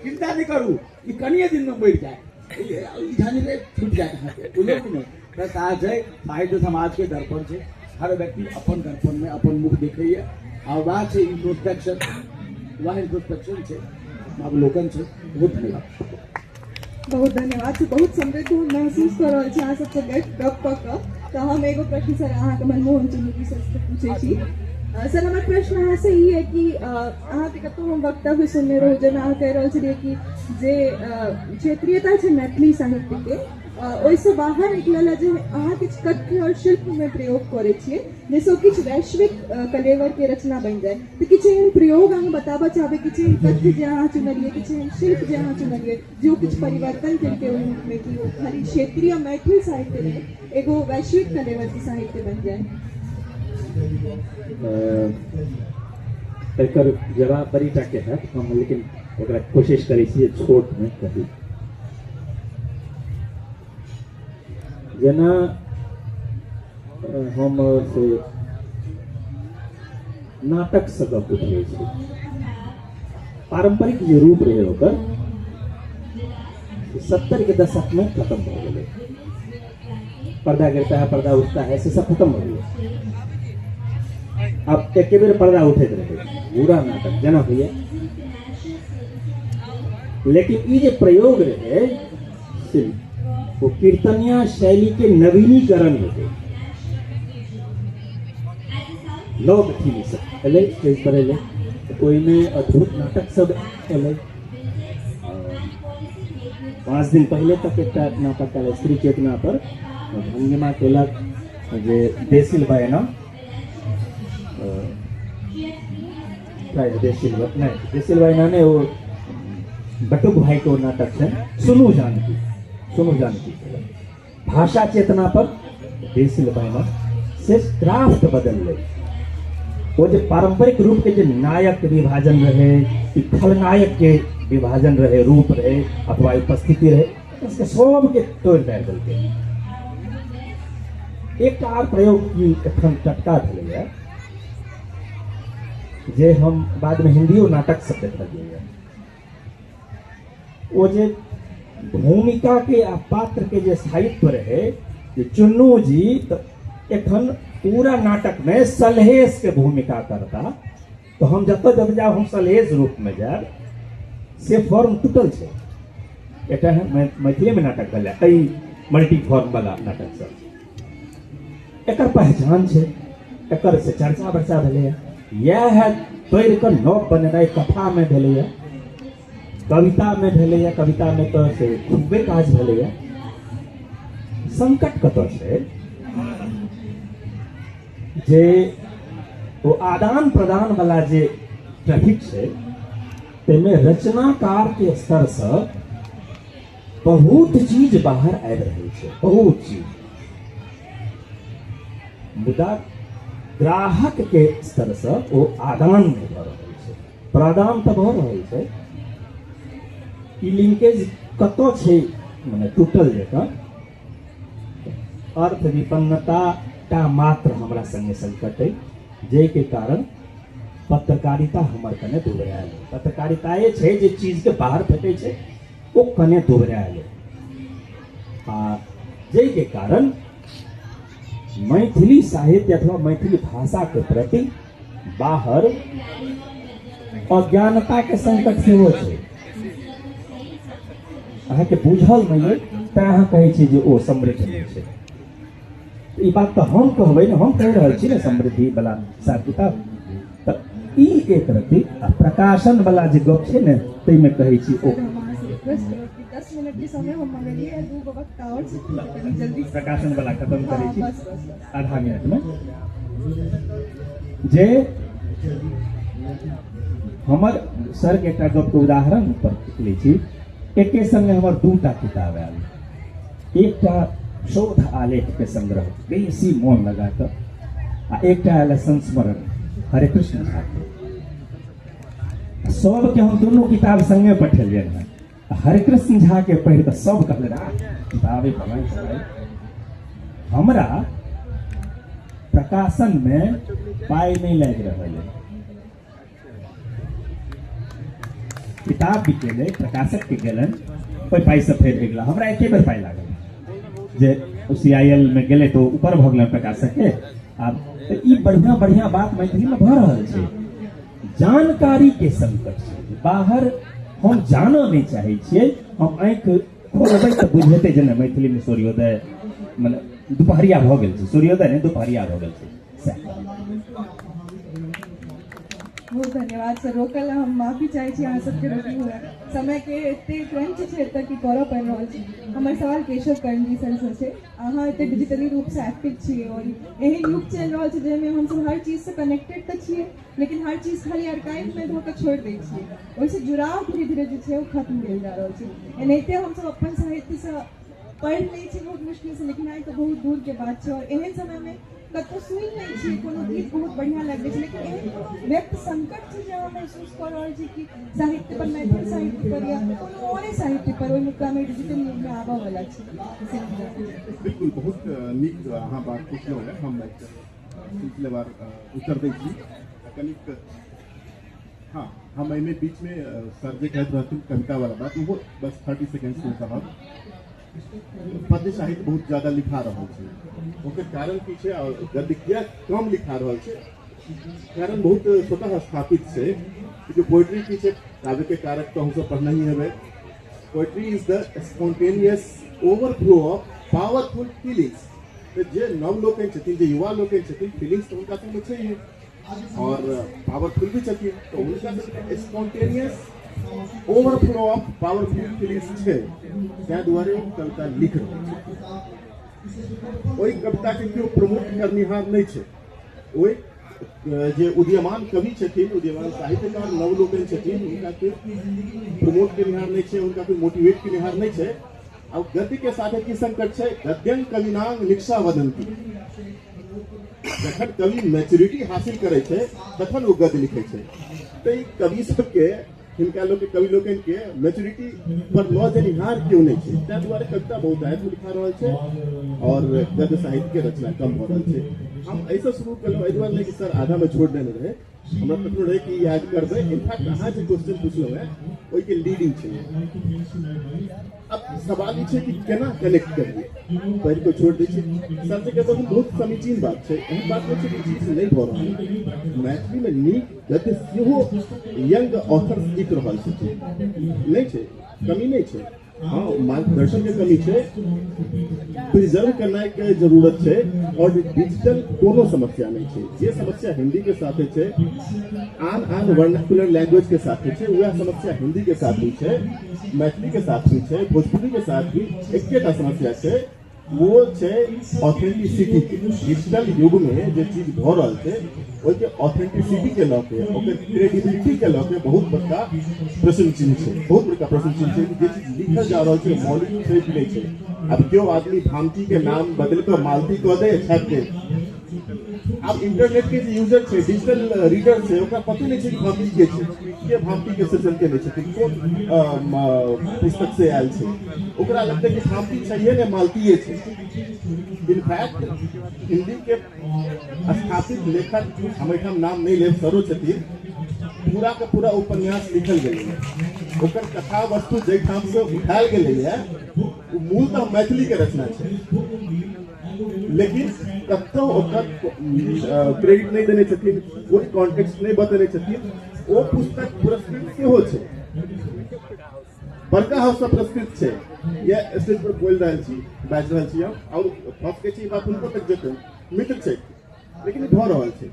चिंता नहीं करू ये कनिए दिन में मर जाए छूट जाए साहित्य समाज के दर्पण से हर व्यक्ति अपन दर्पण में अपन मुख देखे और बात से इंट्रोस्पेक्शन वह इंट्रोस्पेक्शन से अवलोकन से बहुत धन्यवाद से बहुत समृद्ध महसूस कर रहल छी अहाँ सबसे गप कऽ तो हम एगो प्रश्न सर अहाँ के मनमोहन चुनौती सर से पूछे छी सर हमर प्रश्न अहाँ से ई है कि अहाँ के कतौ हम वक्तव्य सुनने रहो जेना अहाँ कह रहल छलियै कि जे क्षेत्रीयता छै मैथिली साहित्य के ओहिसँ बाहर निकलल जे अहाँ किछु कथ्य और शिल्प में प्रयोग करे छियै जैसे किछु वैश्विक कलेवर के रचना बन जाए तो किछु एहन प्रयोग अहाँ बताबऽ चाहबै किछु एहन कथ्य जे अहाँ चुनलियै किछु एहन शिल्प जे अहाँ चुनलियै जो किछु परिवर्तन केलकै ओहि में कि वो खाली क्षेत्रीय मैथिली साहित्य में एगो वैश्विक कलेवर के साहित्य बन जाए एकर जवाब बड़ी टा के है हम लेकिन ओकरा कोशिश करै छियै छोट में कही जेना हम से नाटक से गप उठे छी पारंपरिक जो रूप रहे ओकर 70 के दशक में खत्म हो गए पर्दा गिरता है पर्दा उठता है से सब खत्म हो गए अब एक बेर पर्दा उठे रहे पूरा नाटक जना भैया लेकिन ये जो प्रयोग रहे सिर्फ वो कीर्तनिया शैली के नवीनीकरण होते लोग थी सब एले स्टेज पर एले कोई में अद्भुत नाटक सब एले 5 दिन पहले तक एक नाटक एले स्त्री चेतना पर भंगिमा केलक जे देसिल बयना देसिल बयना ने वो बटुक भाई को नाटक है सुनु जानकी भाषा चेतना पर देसिल बयना से क्राफ्ट बदल ले वो जो पारंपरिक रूप के जो नायक विभाजन रहे खलनायक के विभाजन रहे, रूप रहे अथवा उपस्थिति रहे, सबके तोड़ डाल देलकै। एक आर प्रयोग की एखन टटका भेलैया जे हम बाद में हिंदियो नाटक सब देखलियै, वो जे भूमिका के आ पात्र के जे साहित्य रहे, जे चुन्नू जी तो एखन पूरा नाटक में सलहेश के भूमिका करता, तो हम जब जब जाओ हम सलहेश रूप में जाए से फॉर्म टूटल है। एक मैथिली में नाटक भेल, कई मल्टी फॉर्म वाला नाटक सब एकर पहचान है, एकर से चर्चा वर्चा भेलै। यह तोड़ कर नव बनेनाइ कथा में भेलै, कविता में भेलै, कविता में तो से खूबे काज भेलै। संकट कतऽ छै जे वो आदान प्रदान वाला जे ट्रैफिक है, तेमे रचनाकार के स्तर से बहुत चीज बाहर आबि रहल छै, बहुत चीज। मुदा ग्राहक के स्तर से वो आदान नहीं भऽ रहल छै, प्रदान तऽ भऽ रहल छै। ई लिंकेज कतऽ छै, माने टूटल जकाँ। अर्थ विपन्नता टा मात्र हमरा संगे संकट है, जे के कारण पत्रकारिता हमर कने दुबरायल है। पत्रकारिताए छै जे चीज के बाहर फेंकै छै, वो कने दुबरायल है। आ जे के कारण मैथिली साहित्य अथवा मैथिली भाषा के प्रति बाहर अज्ञानता के संकट सेहो छै। अहाँके बुझल नहीं है तऽ अहाँ कहै छी जे ओ समृद्ध नहीं छै। ई बात तो हम कहबै ने, हम कह रहल छी ने समृद्धि वाला हिसाब किताब। तऽ ई एक रति प्रकाशन वाला जे गप छै ने, ताहिमे कहै छी ओ 10 मिनट के समय हम मंगलिए, 2 वक्त और से जल्दी प्रकाशन वाला खत्म करै छी आधा मिनट में। जे हमर सर के एकटा गप के उदाहरण पर लै छी। एके संगे हमर 2टा किताब आयल, एकटा शोध आलेख के संग्रह बेसी मोन लगा कर, आ एकटा आयल संस्मरण हरे कृष्ण झा के। सबके हम दुनू किताब संगे पठेलियै हैं। हरे कृष्ण झा के पढ़ि कऽ सब कहले किताबे पढ़ाई। हमरा प्रकाशन में पाई नहीं लग रहा है, किताब बिकेले, प्रकाशक के गेलन, कोई पाई से फेर अगला हमरा एके बेर पाई लागल जे CIL में गेले तो ऊपर भऽ गेल प्रकाशक के। आब तऽ ई बढ़िया बढ़िया बात मैथिली में भऽ रहल छै। जानकारी के संकट छै, बाहर हम जानऽ नहीं चाहे छियै। हम आँखि खोलबै तऽ बुझेतै जे नहि मैथिली में सूर्योदय मने दुपहरिया भऽ गेल छै, सूर्योदय नहीं दुपहरिया भऽ गेल छै। बहुत धन्यवाद सर। रोकल हम माफी चाहे छी, अहाँ सबके रोकी हुआ समय के एते क्रंच छै एतऽ कि करऽ पड़ि रहल छै। हमर सवाल केशव कर्ण जी सर से। अहाँ एते डिजिटली रूप से एक्टिव छियै और एहन युग चलि रहल छै जाहिमे हमसब हर चीज से कनेक्टेड तऽ छियै, लेकिन हर चीज खाली आर्काइव में धऽ कऽ छोड़ि दै छियै। ओहिसँ जुड़ाव धीरे धीरे जे छै ओ खत्म भेल जा रहल छै। एनाहिते हमसब अपन साहित्य से पढ़ि लै छी बहुत मुश्किल से, लिखनाइ तऽ बहुत दूर के बात छै। और एहन समय में कतौ सुनि लै छी, कोनो गीत बहुत बढ़िया लगै छै, लेकिन एहन कोनो व्यक्त संकट छै जे अहाँ महसूस कऽ रहल छी कि साहित्य पर, मैथिली साहित्य पर या कोनो और साहित्य पर ओहि मुद्दा में डिजिटल युग में आबऽ वाला छै। बिल्कुल बहुत नीक अहाँ बात पुछलहुँ है। हम सिलसिलेवार उत्तर दै छी कनिक। हाँ, हम एहिमे बीच में सर जे कहैत रहथिन कविता वाला बात, वो बस 30 सेकेंड्स में कहब। पद्य साहित्य बहुत ज्यादा लिखा रहा है, ओकर कारण की छै और गद्य किया कम लिखा रहा है, कारण बहुत स्वतः स्थापित है। जो पोइट्री की छै, काव्य के कारक तो हमसे पढ़ना ही है। Poetry is the spontaneous overflow of powerful feelings. तो जे नव लोग छथिन, जे युवा लोग छथिन, फीलिंग्स तो उनका संग छै ही और पावरफुल भी छथिन, तो उनका spontaneous overflow of powerful feelings छै, तैं दुआरे ओ कविता लिख रहल छै। ओहि कविता के केओ प्रमोट करनिहार नहीं छै। ओहि जे उदीयमान कवि छथिन, उदीयमान साहित्यकार नव लोकनि छथिन, उनका केओ प्रमोट करनिहार नहीं छै, उनका कोई मोटिवेट करनिहार नहीं छै। अब गद्य के साथे की संकट छै, गद्यं कविनांग निक्षा वदंती। जखन कवि मैच्योरिटी हासिल करे छै तखन वो गद्य लिखे छै। तो ई कवि सबके हिनका लोग के कवि लोगन के मैच्योरिटी पर न जनिहार क्यों नहीं छे ताहि दुआरे कविता बहुत आयत लिखा रहल छे और गद्य साहित्य के रचना कम भ रहल छे। हम ऐसा शुरू करलो एहि दुआरे नहीं कि सर आधा में छोड़ देने रहे, हमरा कखनो रहे कि याद करबे। इनफैक्ट अहाँ जे क्वेश्चन पूछलो है ओहि के लीडिंग छे। अब सवाल ई छे कि केना कनेक्ट करिए, पहले को छोड़ दै छी। सर जे कहतो बहुत समीचीन बात छे, एहन बात नहीं छे कि चीज नहीं भ रहल है। मैथिली में नीक गद्य सेहो यंग ऑथर्स लिख रहल छथिन, नहीं छे, कमी नहीं छे। हाँ, मार्गदर्शन के कमी छे, प्रिजर्व करने के जरूरत छे और डिजिटल कोनो समस्या नहीं छे। जे समस्या हिंदी के साथ छे, आन वर्नाकुलर लैंग्वेज के साथ छे, वह समस्या हिंदी के साथ भी छे, मैथिली के साथ भी छे, भोजपुरी के साथ भी एकेटा समस्या छे, वो छे ऑथेंटिसिटी के। डिजिटल युग में जो चीज भ रहल छे ओके ऑथेंटिसिटी के लके, ओके क्रेडिबिलिटी के लके बहुत बड़का प्रश्न चिन्ह छे, बहुत बड़का प्रश्न चिन्ह छे कि जे चीज लिखल जा रहल छे मौलिक छै कि नहीं छे। अब क्यों आदमी भामती के नाम बदल कर मालती कह दे छाप दे। अब इंटरनेट के जो यूजर छे, डिजिटल रीडर छे, ओकरा पता नहीं छे कि भामती के छे, के भामती के सृजन के नहीं छे, कोन पुस्तक से आयल छे। ओकरा लगता है कि भामती चाहिए ने मालतीये छे। इनफैक्ट हिंदी के स्थापित लेखक, हम एठाम नाम नहीं ले, सरो छथिन, पूरा का पूरा उपन्यास लिखल गेलै है। ओकर कथा वस्तु जै ठाम से उठायल गेलै है, मूलतः मैथिली के रचना छे, लेकिन कतौ ओकर क्रेडिट नहीं देने छथिन, कोई कॉन्टेक्स्ट नहीं बतेने छथिन। वो पुस्तक पुरस्कृत सेहो छे, बड़का हाउस पुरस्कृत छे। ये स्टेज पर बोल रहल छी, बाज रहल छी हम, और फर्स्ट के छी बात उनको तक जेतै मित्र छे, लेकिन भ रहल छे।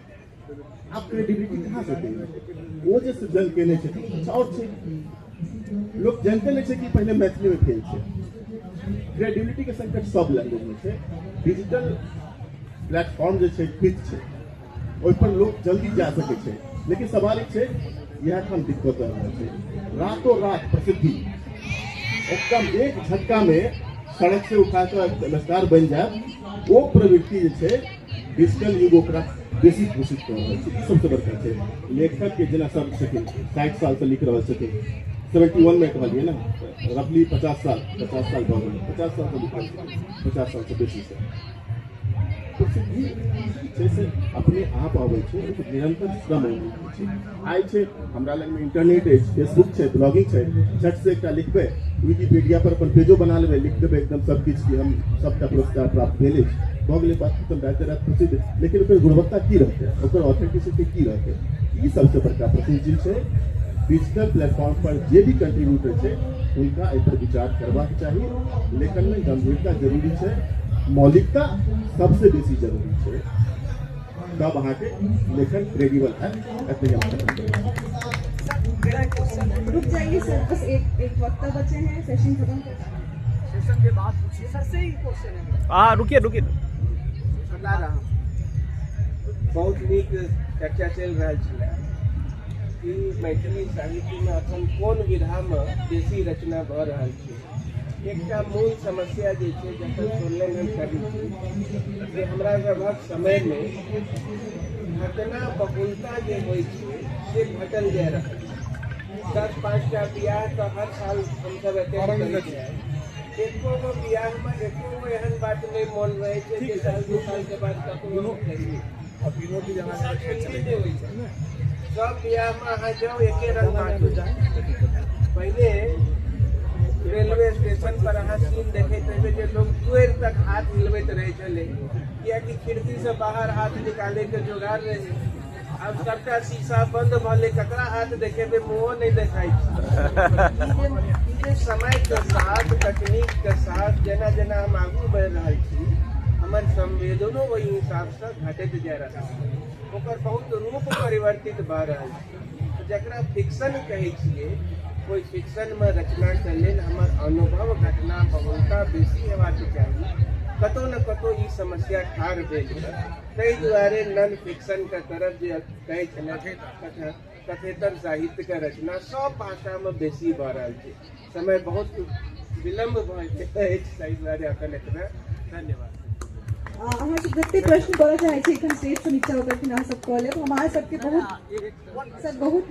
आप क्रेडिबिलिटी कहाँ से देंगे? वो जो सृजन केने छे कुछ और छे, लोग जानते नहीं छे कि पहले मैथिली में फेल छे। क्रेडिबिलिटी के संकट सब लैंग्वेज में छे। डिजिटल प्लेटफॉर्म जो छे फिट छे, ओइ पर लोग जल्दी जा सके छे, लेकिन सवाल ई छे यह ठाम दिक्कत आ रहल छे। रातों रात प्रसिद्धि एकदम एक झटका में सड़क से उठाकर स्टार बन जाए, वो प्रवृत्ति जो छे डिजिटल युग ओकरा बेसी घोषित कर रहल छे। ई सबसे बड़का छे। लेखक के जेना सब छथिन 60 साल से लिख रहल छथिन, 71 में कहलिए ना, रफली 50 साल भऽ गेल, 50 साल से लिख रहल छथिन, 50 साल से बेसी से। तो सिद्धि जैसे अपने आप आवे छे, एक निरंतर श्रम होय छे। आइ छे हमरा लग में इंटरनेट है, फेसबुक छे, ब्लॉगिंग छे, झट से एकटा लिखबे, विकिपीडिया पर अपन पेजो बना लेबे, लिख देबे एकदम सब किछ कि हम सबटा पुरस्कार प्राप्त भेले, भऽ गेलै बात खत्म, रात रात प्रसिद्ध। लेकिन ओकर गुणवत्ता की रहते, ओकर ऑथेंटिसिटी की रहते, ई सबसे बड़का प्रश्न छे। डिजिटल प्लेटफॉर्म पर जे भी कंट्रीब्यूटर छे उनका एहि पर विचार करबाक चाहिए। लेखन में गंभीरता जरूरी छे, मौलिकता सबसे बेसी जरूरी छे, तब अहाँ के लेखन क्रेडिबल है। रुक जाइए सर, बस एक वक्ता बचे हैं, सेशन खत्म करना। सेशन के बाद पूछिए सर से ही क्वेश्चन है। हाँ रुकिए बहुत नीक चर्चा चल रहा है कि मैथिली साहित्य में अखन कोन विधा में बेसी रचना भ रहल छै। एकटा मूल समस्या जे छै जकर सोल्लेन करी जे हमरा सभक समय में घटना बहुलता जे होइ छै से घटल जा रहल छै। 10-5टा बियाह तो हर साल हमसब अटेंड करै छियै, एको गो बियाह में एको गो एहन बात नहीं मन रहे छै जे साल 2 साल के बाद ककरो करिए। अब विनोदी जमाना चले होइ छै, सब बियाह में अहाँ जाओ एके रंग बात हो जाए। पहले रेलवे स्टेशन पर अहाँ सीन देखैत हेबै जे लोग दूर तक हाथ हिलबैत रहे छले, कियाकि खिड़की से बाहर हाथ निकाले के जोगाड़ रहे। अब सबटा शीशा बंद भले, ककरा हाथ देखेबे मुँहो नहीं देखाई। समय के साथ, तकनीक के साथ जेना जेना हम आगू बढ़ रहा छी, हमार संवेदनो वही हिसाब से घटत जा रहा है। ओकर बहुत रूप परिवर्तित भ रहा है। जकरा फिक्शन कहे छिए, कोई फिक्शन में रचना के लेल हमार अनुभव घटना बहुलता बेसी हेबाक चाहिए। कतौ न कतौ ई समस्या ठाढ़ भेल है। ताहि दुआरे नॉन फिक्शन के तरफ जे कहे छले कथेतर साहित्य के रचना सब भाषा में बेसी भ रहल छै। समय बहुत विलम्ब भ गेल अछि, ताहि दुआरे अखन एतना। धन्यवाद। अहाँ सब जते प्रश्न करऽ चाहे छी एखन स्टेज पर नीचा उतर के ना सब कॉल है, हमारे सबके बहुत सर बहुत